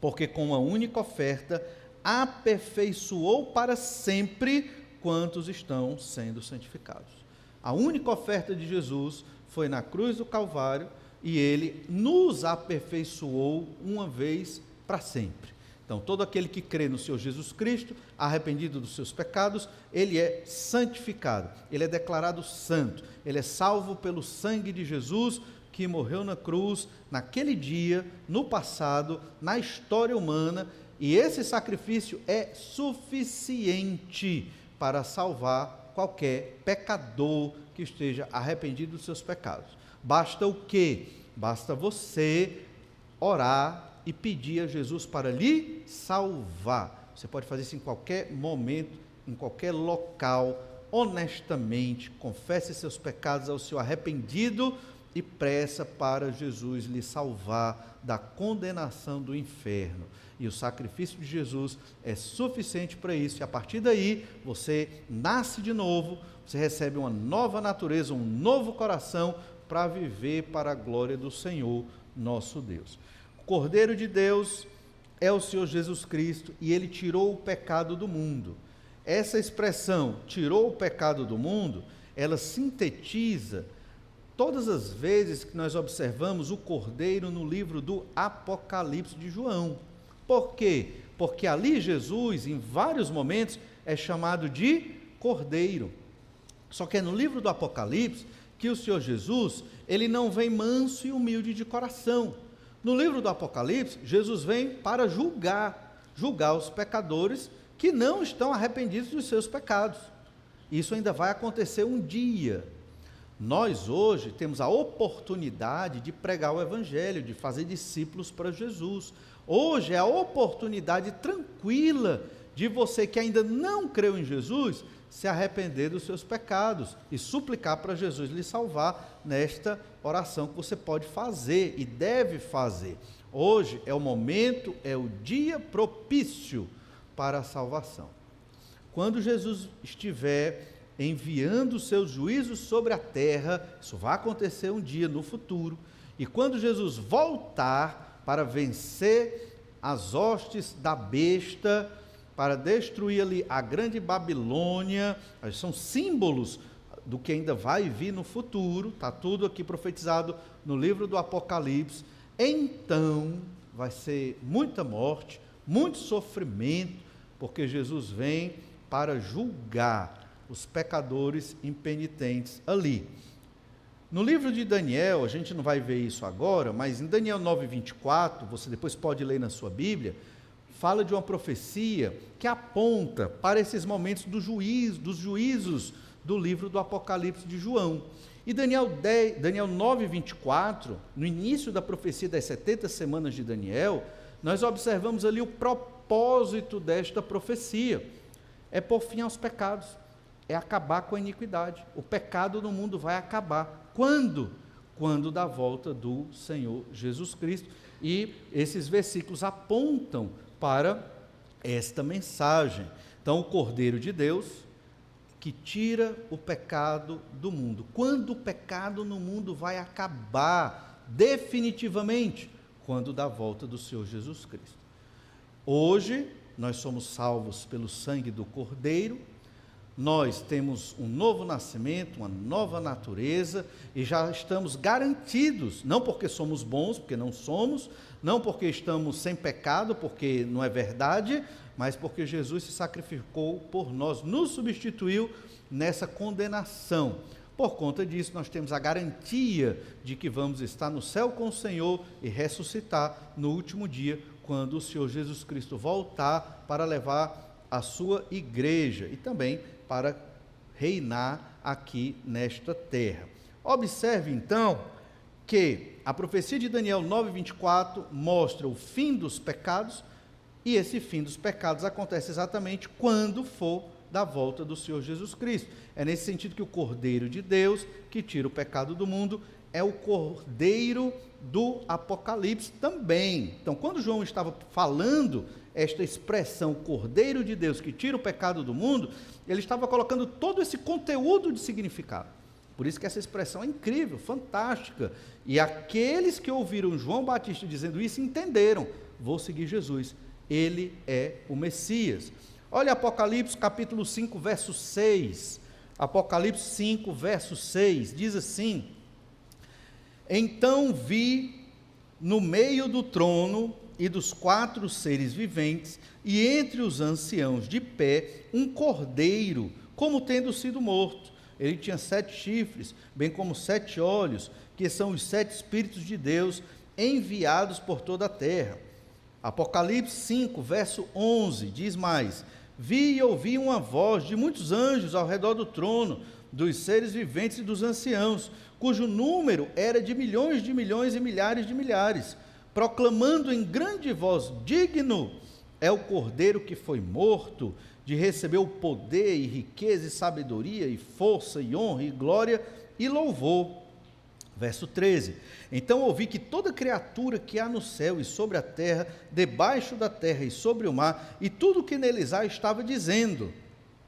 A: porque com a única oferta aperfeiçoou para sempre quantos estão sendo santificados. A única oferta de Jesus foi na cruz do Calvário e ele nos aperfeiçoou uma vez para sempre. Então, todo aquele que crê no Senhor Jesus Cristo, arrependido dos seus pecados, ele é santificado, ele é declarado santo, ele é salvo pelo sangue de Jesus, que morreu na cruz, naquele dia, no passado, na história humana, e esse sacrifício é suficiente para salvar qualquer pecador que esteja arrependido dos seus pecados. Basta o quê? Basta você orar e pedir a Jesus para lhe salvar. Você pode fazer isso em qualquer momento, em qualquer local, honestamente, confesse seus pecados ao seu arrependido e peça para Jesus lhe salvar da condenação do inferno. E o sacrifício de Jesus é suficiente para isso, e a partir daí você nasce de novo, você recebe uma nova natureza, um novo coração para viver para a glória do Senhor, nosso Deus. O Cordeiro de Deus é o Senhor Jesus Cristo e ele tirou o pecado do mundo. Essa expressão, tirou o pecado do mundo, ela sintetiza todas as vezes que nós observamos o Cordeiro no livro do Apocalipse de João. Por quê? Porque ali Jesus, em vários momentos, é chamado de Cordeiro. Só que é no livro do Apocalipse que o Senhor Jesus, ele não vem manso e humilde de coração. No livro do Apocalipse, Jesus vem para julgar os pecadores que não estão arrependidos dos seus pecados. Isso ainda vai acontecer um dia. Nós hoje temos a oportunidade de pregar o Evangelho, de fazer discípulos para Jesus. Hoje é a oportunidade tranquila de você que ainda não creu em Jesus, se arrepender dos seus pecados e suplicar para Jesus lhe salvar nesta oração que você pode fazer e deve fazer. Hoje é o momento, é o dia propício para a salvação. Quando Jesus estiver enviando os seus juízos sobre a terra, isso vai acontecer um dia no futuro, e quando Jesus voltar para vencer as hostes da besta, para destruir ali a grande Babilônia, são símbolos do que ainda vai vir no futuro, está tudo aqui profetizado no livro do Apocalipse. Então vai ser muita morte, muito sofrimento, porque Jesus vem para julgar os pecadores impenitentes ali. No livro de Daniel, a gente não vai ver isso agora, mas em Daniel 9:24, você depois pode ler na sua Bíblia, fala de uma profecia que aponta para esses momentos dos juízos do livro do Apocalipse de João. E Daniel 9:24, no início da profecia das 70 semanas de Daniel, nós observamos ali o propósito desta profecia. É pôr fim aos pecados, é acabar com a iniquidade. O pecado no mundo vai acabar. Quando? Quando da volta do Senhor Jesus Cristo. E esses versículos apontam para esta mensagem. Então, o Cordeiro de Deus, que tira o pecado do mundo. Quando o pecado no mundo vai acabar definitivamente? Quando da volta do Senhor Jesus Cristo. Hoje, nós somos salvos pelo sangue do Cordeiro. Nós temos um novo nascimento, uma nova natureza, e já estamos garantidos, não porque somos bons, porque não somos, não porque estamos sem pecado, porque não é verdade, mas porque Jesus se sacrificou por nós, nos substituiu nessa condenação. Por conta disso, nós temos a garantia de que vamos estar no céu com o Senhor e ressuscitar no último dia, quando o Senhor Jesus Cristo voltar para levar a sua igreja e também para reinar aqui nesta terra. Observe então que a profecia de Daniel 9:24 mostra o fim dos pecados, e esse fim dos pecados acontece exatamente quando for da volta do Senhor Jesus Cristo. É nesse sentido que o Cordeiro de Deus, que tira o pecado do mundo, é o Cordeiro do Apocalipse também. Então, quando João estava falando esta expressão, Cordeiro de Deus, que tira o pecado do mundo, ele estava colocando todo esse conteúdo de significado. Por isso que essa expressão é incrível, fantástica. E aqueles que ouviram João Batista dizendo isso, entenderam: vou seguir Jesus, ele é o Messias. Olha Apocalipse capítulo 5, verso 6. Apocalipse 5, verso 6, diz assim: então vi no meio do trono e dos 4 seres viventes, e entre os anciãos de pé, um cordeiro, como tendo sido morto. Ele tinha 7 chifres, bem como 7 olhos, que são os 7 Espíritos de Deus, enviados por toda a terra. Apocalipse 5, verso 11, diz mais: vi e ouvi uma voz de muitos anjos ao redor do trono, dos seres viventes e dos anciãos, cujo número era de milhões e milhares de milhares, proclamando em grande voz: digno é o Cordeiro que foi morto, de receber o poder e riqueza e sabedoria e força e honra e glória e louvor. Verso 13: então ouvi que toda criatura que há no céu e sobre a terra, debaixo da terra e sobre o mar, e tudo que neles há, estava dizendo,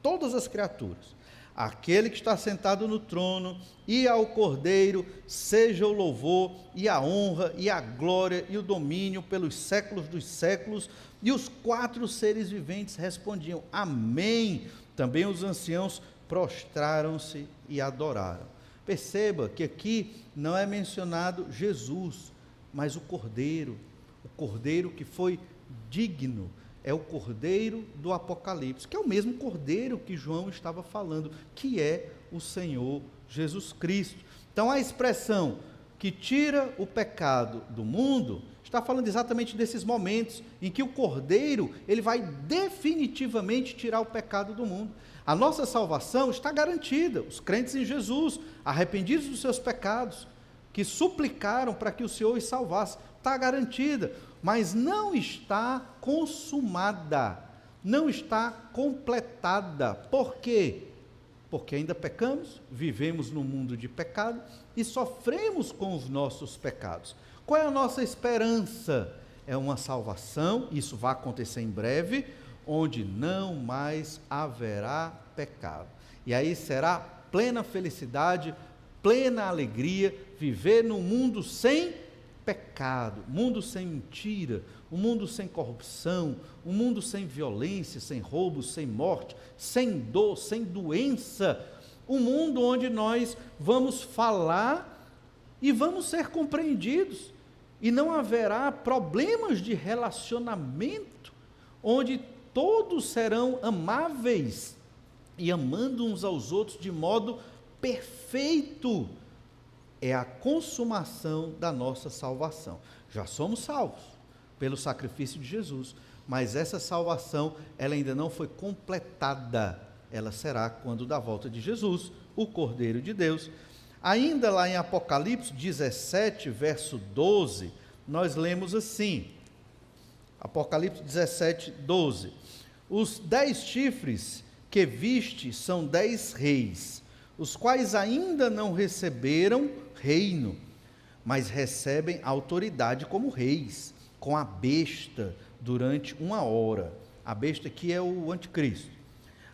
A: todas as criaturas: aquele que está sentado no trono e ao Cordeiro seja o louvor e a honra e a glória e o domínio pelos séculos dos séculos. E os 4 seres viventes respondiam: amém. Também os anciãos prostraram-se e adoraram. Perceba que aqui não é mencionado Jesus, mas o Cordeiro que foi digno. É o Cordeiro do Apocalipse, que é o mesmo Cordeiro que João estava falando, que é o Senhor Jesus Cristo. Então, a expressão que tira o pecado do mundo está falando exatamente desses momentos em que o Cordeiro, ele vai definitivamente tirar o pecado do mundo. A nossa salvação está garantida. Os crentes em Jesus, arrependidos dos seus pecados, que suplicaram para que o Senhor os salvasse, está garantida, mas não está consumada, não está completada. Por quê? Porque ainda pecamos, vivemos num mundo de pecado e sofremos com os nossos pecados. Qual é a nossa esperança? É uma salvação, isso vai acontecer em breve, onde não mais haverá pecado. E aí será plena felicidade, plena alegria, viver num mundo sem pecado, mundo sem mentira, um mundo sem corrupção, um mundo sem violência, sem roubo, sem morte, sem dor, sem doença. um mundo onde nós vamos falar e vamos ser compreendidos, e não haverá problemas de relacionamento, onde todos serão amáveis e amando uns aos outros de modo perfeito. É a consumação da nossa salvação. Já somos salvos pelo sacrifício de Jesus, mas essa salvação, ela ainda não foi completada. Ela será quando da volta de Jesus, o Cordeiro de Deus. Ainda lá em Apocalipse 17, verso 12, nós lemos assim, Apocalipse 17, 12, os 10 chifres que viste são 10 reis, os quais ainda não receberam reino, mas recebem autoridade como reis, com a besta durante 1 hora. A besta aqui é o anticristo.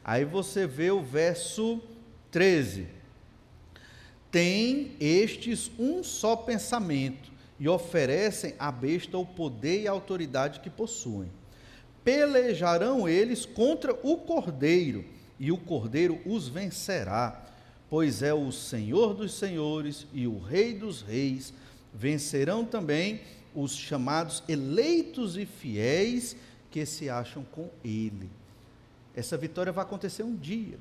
A: Aí você vê o verso 13. Tem estes um só pensamento e oferecem à besta o poder e a autoridade que possuem. Pelejarão eles contra o Cordeiro, e o Cordeiro os vencerá, pois é o Senhor dos senhores e o Rei dos reis. Vencerão também os chamados eleitos e fiéis que se acham com ele. Essa vitória vai acontecer um dia.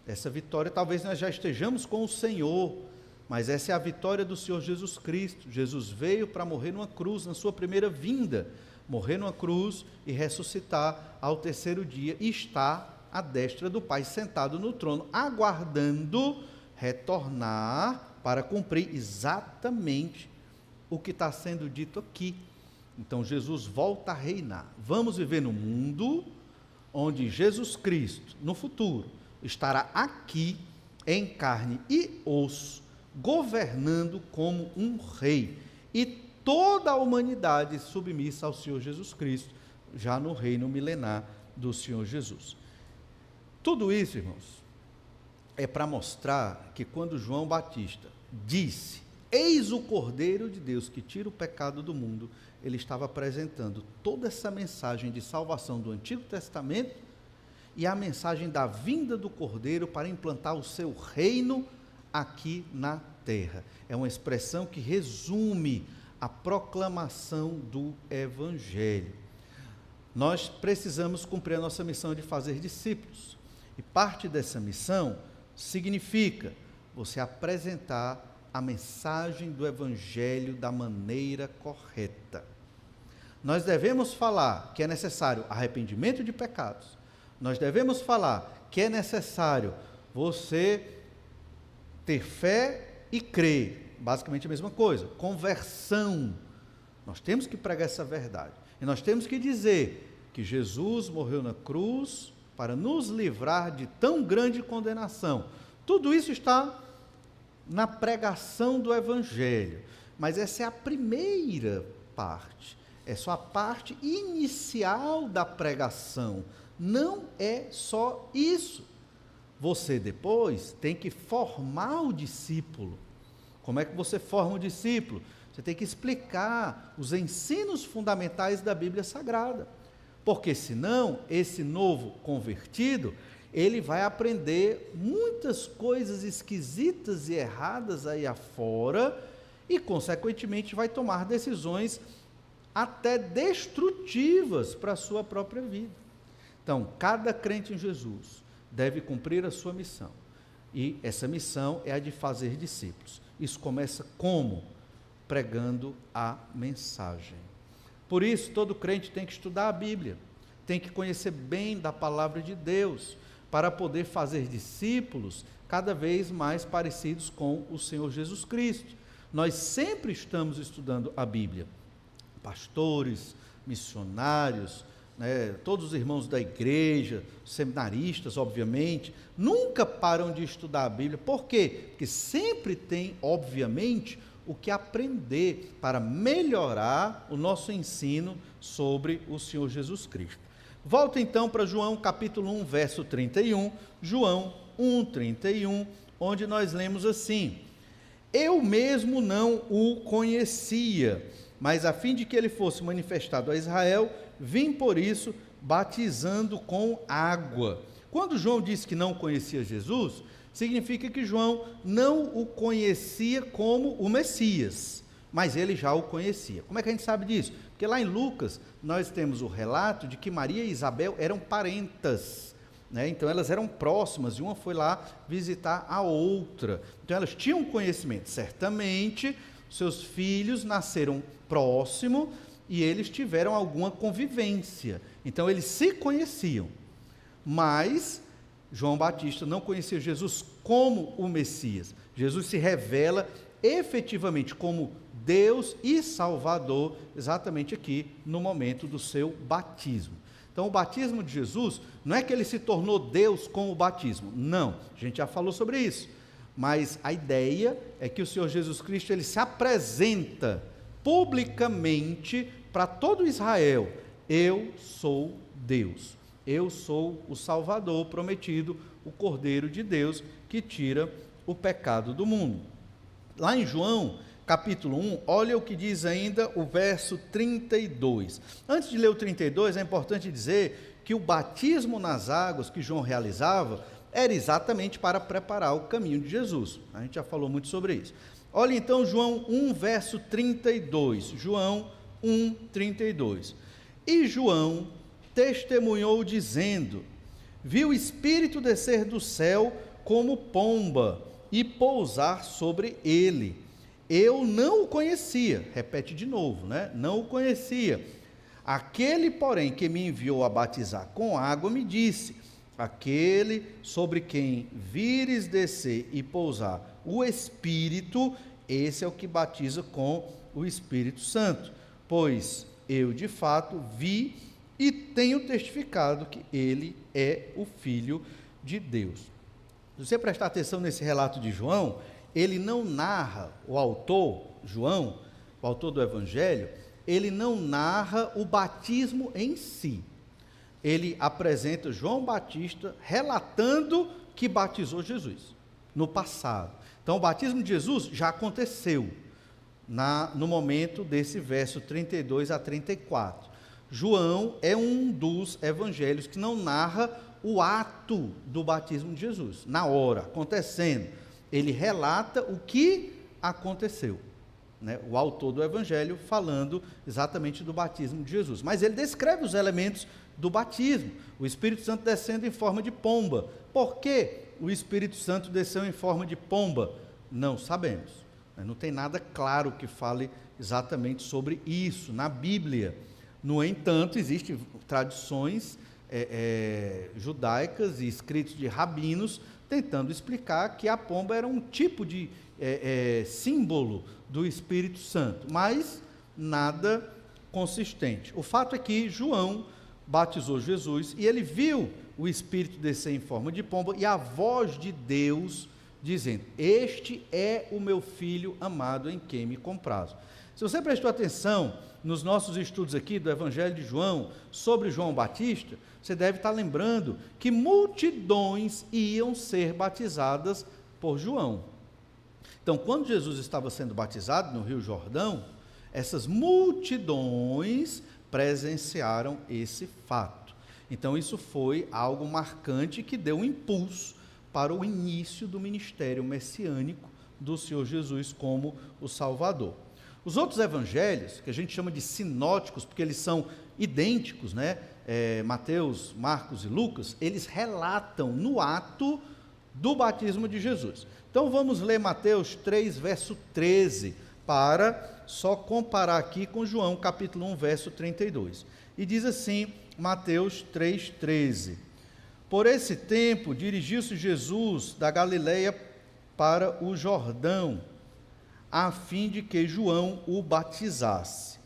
A: Essa vitória, talvez nós já estejamos com o Senhor, mas essa é a vitória do Senhor Jesus Cristo. Jesus veio para morrer numa cruz, na sua primeira vinda, morrer numa cruz e ressuscitar ao terceiro dia, e está à destra do Pai, sentado no trono, aguardando retornar para cumprir exatamente o que está sendo dito aqui. Então Jesus volta a reinar. Vamos viver num mundo onde Jesus Cristo, no futuro, estará aqui em carne e osso, governando como um rei, e toda a humanidade submissa ao Senhor Jesus Cristo, já no reino milenar do Senhor Jesus. Tudo isso, irmãos, é para mostrar que quando João Batista disse: eis o Cordeiro de Deus que tira o pecado do mundo, ele estava apresentando toda essa mensagem de salvação do Antigo Testamento e a mensagem da vinda do Cordeiro para implantar o seu reino aqui na terra. É uma expressão que resume a proclamação do Evangelho. Nós precisamos cumprir a nossa missão de fazer discípulos, e parte dessa missão significa você apresentar a mensagem do Evangelho da maneira correta. Nós devemos falar que é necessário arrependimento de pecados, nós devemos falar que é necessário você ter fé e crer, basicamente a mesma coisa, conversão. Nós temos que pregar essa verdade, e nós temos que dizer que Jesus morreu na cruz para nos livrar de tão grande condenação. Tudo isso está na pregação do Evangelho, mas essa é a primeira parte, é só a parte inicial da pregação, não é só isso. Você depois tem que formar o discípulo. Como é que você forma o discípulo? Você tem que explicar os ensinos fundamentais da Bíblia Sagrada, porque senão esse novo convertido, ele vai aprender muitas coisas esquisitas e erradas aí afora e, consequentemente, vai tomar decisões até destrutivas para a sua própria vida. Então, cada crente em Jesus deve cumprir a sua missão, e essa missão é a de fazer discípulos. Isso começa como? Pregando a mensagem. Por isso, todo crente tem que estudar a Bíblia, tem que conhecer bem da palavra de Deus, para poder fazer discípulos cada vez mais parecidos com o Senhor Jesus Cristo. Nós sempre estamos estudando a Bíblia. Pastores, missionários, todos os irmãos da igreja, seminaristas, obviamente, nunca param de estudar a Bíblia. Por quê? Porque sempre tem, obviamente, o que aprender para melhorar o nosso ensino sobre o Senhor Jesus Cristo. Volta então para João capítulo 1, verso 31, João 1, 31, onde nós lemos assim: eu mesmo não o conhecia, mas a fim de que ele fosse manifestado a Israel, vim por isso batizando com água. Quando João disse que não conhecia Jesus, significa que João não o conhecia como o Messias, mas ele já o conhecia. Como é que a gente sabe disso? Porque lá em Lucas, nós temos o relato de que Maria e Isabel eram parentas, né? Então elas eram próximas, e uma foi lá visitar a outra. Então elas tinham conhecimento. Certamente, seus filhos nasceram próximo e eles tiveram alguma convivência. Então eles se conheciam. Mas João Batista não conhecia Jesus como o Messias. Jesus se revela efetivamente como Deus e Salvador, exatamente aqui no momento do seu batismo. Então, o batismo de Jesus, não é que ele se tornou Deus com o batismo, não, a gente já falou sobre isso, mas a ideia é que o Senhor Jesus Cristo, ele se apresenta publicamente para todo Israel: eu sou Deus, eu sou o Salvador prometido, o Cordeiro de Deus que tira o pecado do mundo. Lá em João, capítulo 1, olha o que diz ainda o verso 32. Antes de ler o 32, é importante dizer que o batismo nas águas que João realizava era exatamente para preparar o caminho de Jesus. A gente já falou muito sobre isso. Olha então João 1, verso 32. João 1, 32. E João testemunhou dizendo: vi o Espírito descer do céu como pomba e pousar sobre ele. Eu não o conhecia, repete de novo, né? Não o conhecia. Aquele, porém, que me enviou a batizar com água, me disse: aquele sobre quem vires descer e pousar o Espírito, esse é o que batiza com o Espírito Santo. Pois eu, de fato, vi e tenho testificado que ele é o Filho de Deus. Se você prestar atenção nesse relato de João, ele não narra, o autor, João, o autor do Evangelho, ele não narra o batismo em si. Ele apresenta João Batista relatando que batizou Jesus no passado. Então, o batismo de Jesus já aconteceu no momento desse verso 32 a 34. João é um dos evangelhos que não narra o ato do batismo de Jesus, na hora, acontecendo. Ele relata o que aconteceu, né? O autor do evangelho falando exatamente do batismo de Jesus. Mas ele descreve os elementos do batismo, o Espírito Santo descendo em forma de pomba. Por que o Espírito Santo desceu em forma de pomba? Não sabemos. Não tem nada claro que fale exatamente sobre isso na Bíblia. No entanto, existem tradições judaicas e escritos de rabinos tentando explicar que a pomba era um tipo de símbolo do Espírito Santo, mas nada consistente. O fato é que João batizou Jesus e ele viu o Espírito descer em forma de pomba e a voz de Deus dizendo: este é o meu filho amado em quem me comprazo. Se você prestou atenção nos nossos estudos aqui do Evangelho de João, sobre João Batista, você deve estar lembrando que multidões iam ser batizadas por João. Então, quando Jesus estava sendo batizado no Rio Jordão, essas multidões presenciaram esse fato. Então, isso foi algo marcante que deu um impulso para o início do ministério messiânico do Senhor Jesus como o Salvador. Os outros evangelhos, que a gente chama de sinóticos, porque eles são idênticos, né? Mateus, Marcos e Lucas, eles relatam no ato do batismo de Jesus. Então vamos ler Mateus 3, verso 13, para só comparar aqui com João, capítulo 1, verso 32. E diz assim, Mateus 3, 13. Por esse tempo, dirigiu-se Jesus da Galileia para o Jordão, a fim de que João o batizasse.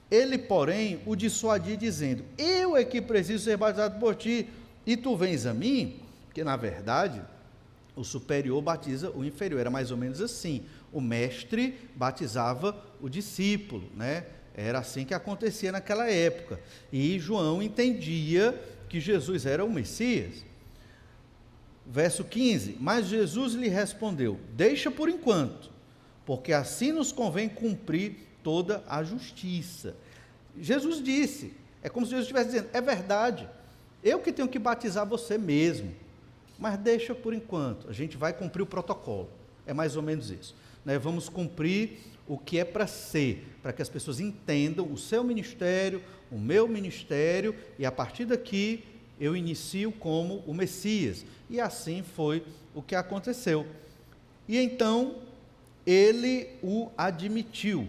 A: Ele, porém, o dissuadia, dizendo: eu é que preciso ser batizado por ti, e tu vens a mim? Porque, na verdade, o superior batiza o inferior, era mais ou menos assim. O mestre batizava o discípulo, né? Era assim que acontecia naquela época. E João entendia que Jesus era o Messias. Verso 15, mas Jesus lhe respondeu: deixa por enquanto, porque assim nos convém cumprir toda a justiça. Jesus disse, é como se Jesus estivesse dizendo: é verdade, eu que tenho que batizar você mesmo, mas deixa por enquanto, a gente vai cumprir o protocolo. É mais ou menos isso, né? Vamos cumprir o que é para ser, para que as pessoas entendam o seu ministério, o meu ministério, e a partir daqui eu inicio como o Messias. E assim foi o que aconteceu. E então ele o admitiu.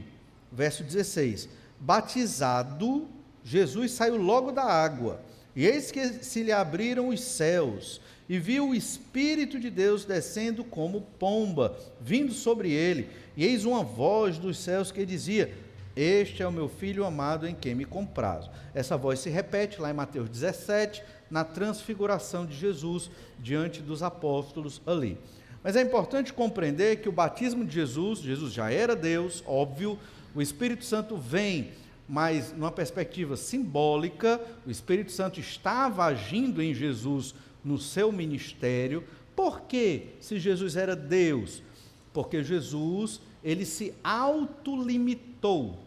A: Verso 16: batizado, Jesus saiu logo da água, e eis que se lhe abriram os céus, e viu o Espírito de Deus descendo como pomba, vindo sobre ele, e eis uma voz dos céus que dizia: este é o meu Filho amado, em quem me comprazo. Essa voz se repete lá em Mateus 17, na transfiguração de Jesus, diante dos apóstolos ali. Mas é importante compreender que o batismo de Jesus já era Deus, óbvio, o Espírito Santo vem, mas numa perspectiva simbólica, o Espírito Santo estava agindo em Jesus no seu ministério. Por quê? Se Jesus era Deus? Porque Jesus, ele se autolimitou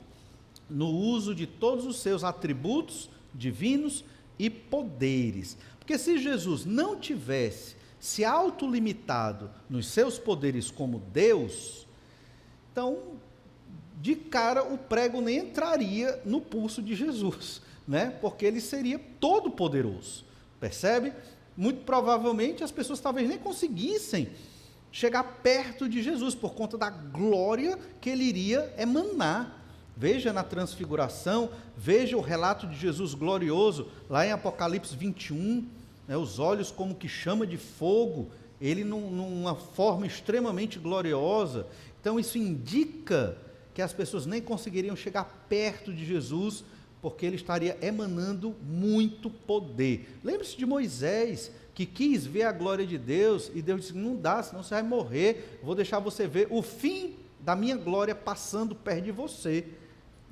A: no uso de todos os seus atributos divinos e poderes. Porque se Jesus não tivesse se autolimitado nos seus poderes como Deus, então, de cara, o prego nem entraria no pulso de Jesus, né? Porque ele seria todo poderoso, percebe? Muito provavelmente as pessoas talvez nem conseguissem chegar perto de Jesus, por conta da glória que ele iria emanar. Veja na transfiguração, veja o relato de Jesus glorioso, lá em Apocalipse 21, né, os olhos como que chama de fogo, ele numa forma extremamente gloriosa. Então isso indica que as pessoas nem conseguiriam chegar perto de Jesus, porque ele estaria emanando muito poder. Lembre-se de Moisés, que quis ver a glória de Deus, e Deus disse: não dá, senão você vai morrer, vou deixar você ver o fim da minha glória passando perto de você.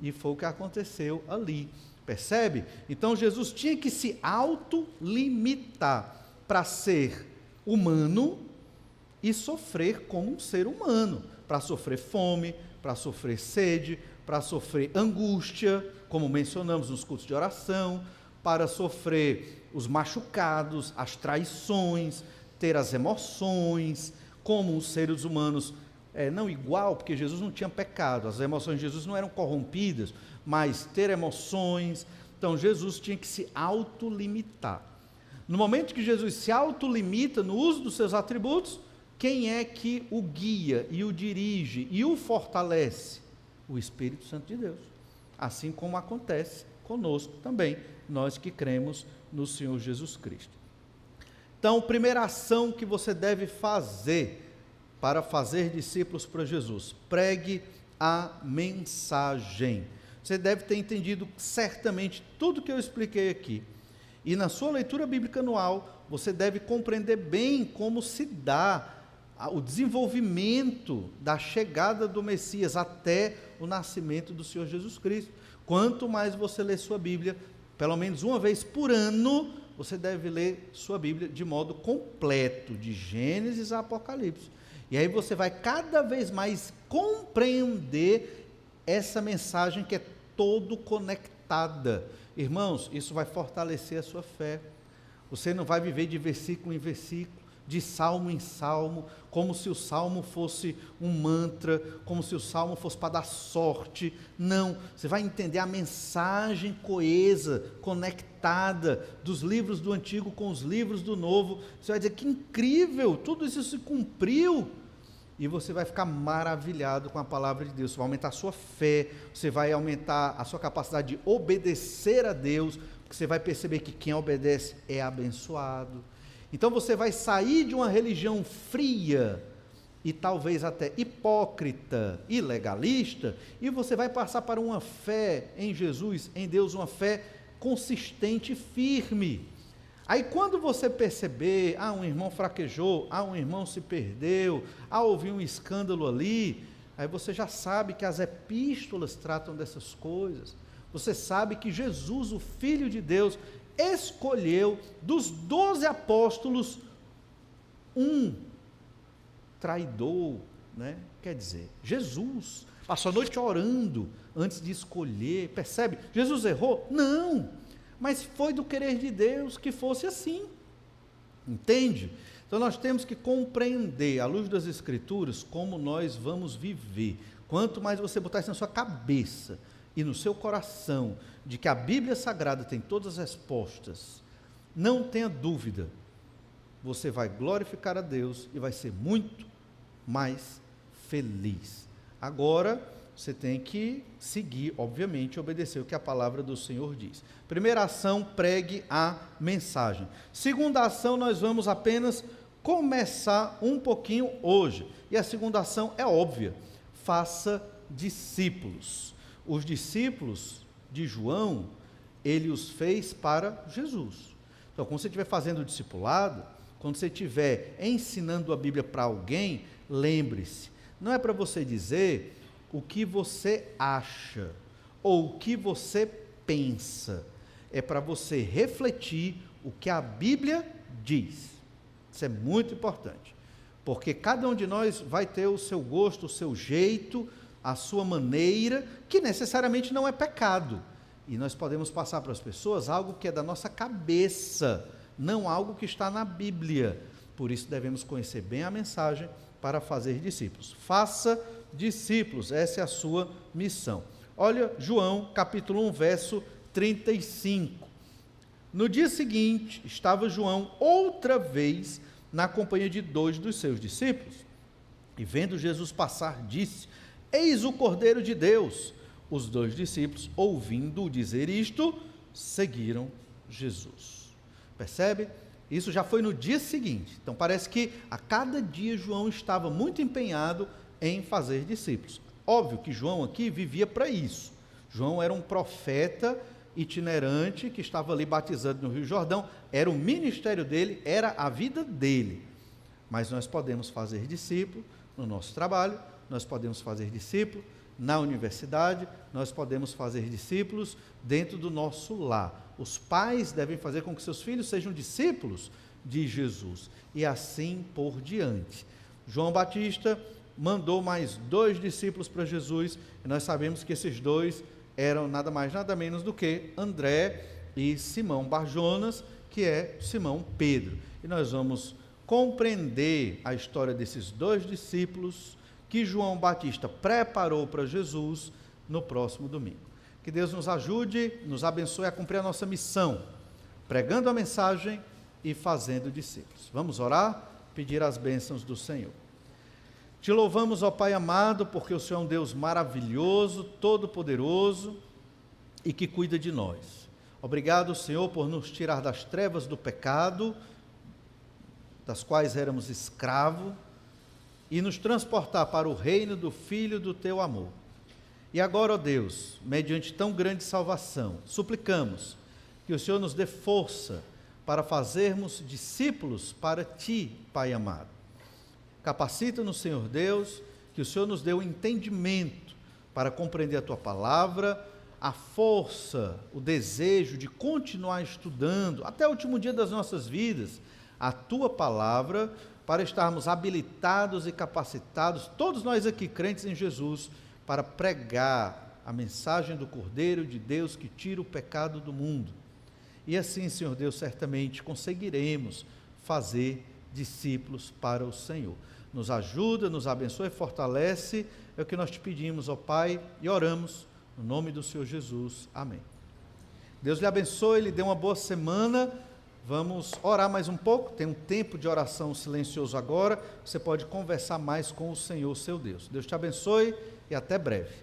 A: E foi o que aconteceu ali, percebe? Então Jesus tinha que se autolimitar para ser humano e sofrer como um ser humano, para sofrer fome, para sofrer sede, para sofrer angústia, como mencionamos nos cultos de oração, para sofrer os machucados, as traições, ter as emoções, como os seres humanos, não igual, porque Jesus não tinha pecado, as emoções de Jesus não eram corrompidas, mas ter emoções. Então Jesus tinha que se autolimitar. No momento que Jesus se autolimita no uso dos seus atributos, quem é que o guia e o dirige e o fortalece? O Espírito Santo de Deus. Assim como acontece conosco também, nós que cremos no Senhor Jesus Cristo. Então, primeira ação que você deve fazer para fazer discípulos para Jesus: pregue a mensagem. Você deve ter entendido certamente tudo que eu expliquei aqui. E na sua leitura bíblica anual, você deve compreender bem como se dá o desenvolvimento da chegada do Messias até o nascimento do Senhor Jesus Cristo. Quanto mais você lê sua Bíblia, pelo menos uma vez por ano, você deve ler sua Bíblia de modo completo, de Gênesis a Apocalipse. E aí você vai cada vez mais compreender essa mensagem que é todo conectada. Irmãos, isso vai fortalecer a sua fé. Você não vai viver de versículo em versículo, de salmo em salmo, como se o salmo fosse um mantra, como se o salmo fosse para dar sorte. Não, você vai entender a mensagem coesa, conectada dos livros do Antigo com os livros do Novo. Você vai dizer: que incrível, tudo isso se cumpriu. E você vai ficar maravilhado com a palavra de Deus. Você vai aumentar a sua fé, você vai aumentar a sua capacidade de obedecer a Deus, porque você vai perceber que quem obedece é abençoado. Então você vai sair de uma religião fria e talvez até hipócrita e legalista, e você vai passar para uma fé em Jesus, em Deus, uma fé consistente e firme. Aí quando você perceber: um irmão fraquejou, um irmão se perdeu, houve um escândalo ali, aí você já sabe que as epístolas tratam dessas coisas. Você sabe que Jesus, o Filho de Deus, escolheu dos 12 apóstolos um traidor, né? Quer dizer, Jesus passou a noite orando antes de escolher, percebe? Jesus errou? Não, mas foi do querer de Deus que fosse assim, entende? Então nós temos que compreender, à luz das Escrituras, como nós vamos viver. Quanto mais você botar isso na sua cabeça e no seu coração, de que a Bíblia Sagrada tem todas as respostas, não tenha dúvida, você vai glorificar a Deus e vai ser muito mais feliz. Agora, você tem que seguir, obviamente, obedecer o que a palavra do Senhor diz. Primeira ação, pregue a mensagem. Segunda ação, nós vamos apenas começar um pouquinho hoje. E a segunda ação é óbvia: faça discípulos. Os discípulos de João, ele os fez para Jesus. Então, quando você estiver fazendo o discipulado, quando você estiver ensinando a Bíblia para alguém, lembre-se, não é para você dizer o que você acha ou o que você pensa, é para você refletir o que a Bíblia diz. Isso é muito importante, porque cada um de nós vai ter o seu gosto, o seu jeito, a sua maneira, que necessariamente não é pecado, e nós podemos passar para as pessoas algo que é da nossa cabeça, não algo que está na Bíblia. Por isso devemos conhecer bem a mensagem para fazer discípulos. Faça discípulos, essa é a sua missão. Olha João capítulo 1, verso 35. No dia seguinte, estava João outra vez na companhia de 2 dos seus discípulos, e vendo Jesus passar, disse: Eis o Cordeiro de Deus. Os 2 discípulos, ouvindo-o dizer isto, seguiram Jesus. Percebe? Isso já foi no dia seguinte. Então parece que a cada dia João estava muito empenhado em fazer discípulos. Óbvio que João aqui vivia para isso. João era um profeta itinerante que estava ali batizando no Rio Jordão. Era o ministério dele, era a vida dele. Mas nós podemos fazer discípulo no nosso trabalho, nós podemos fazer discípulo na universidade, nós podemos fazer discípulos dentro do nosso lar. Os pais devem fazer com que seus filhos sejam discípulos de Jesus, e assim por diante. João Batista mandou mais 2 discípulos para Jesus, e nós sabemos que esses 2 eram nada mais, nada menos do que André e Simão Barjonas, que é Simão Pedro. E nós vamos compreender a história desses 2 discípulos que João Batista preparou para Jesus no próximo domingo. Que Deus nos ajude, nos abençoe a cumprir a nossa missão, pregando a mensagem e fazendo discípulos. Vamos orar, pedir as bênçãos do Senhor. Te louvamos, ó Pai amado, porque o Senhor é um Deus maravilhoso, todo-poderoso e que cuida de nós. Obrigado, Senhor, por nos tirar das trevas do pecado, das quais éramos escravos, e nos transportar para o reino do Filho do Teu amor. E agora, ó Deus, mediante tão grande salvação, suplicamos que o Senhor nos dê força para fazermos discípulos para Ti, Pai amado. Capacita-nos, Senhor Deus, que o Senhor nos dê o entendimento para compreender a Tua palavra, a força, o desejo de continuar estudando, até o último dia das nossas vidas, a Tua palavra, para estarmos habilitados e capacitados, todos nós aqui crentes em Jesus, para pregar a mensagem do Cordeiro de Deus que tira o pecado do mundo. E assim, Senhor Deus, certamente conseguiremos fazer discípulos para o Senhor. Nos ajuda, nos abençoa e fortalece, é o que nós te pedimos, ó Pai, e oramos no nome do Senhor Jesus. Amém. Deus lhe abençoe, lhe dê uma boa semana. Vamos orar mais um pouco, tem um tempo de oração silencioso agora, você pode conversar mais com o Senhor, seu Deus. Deus te abençoe e até breve.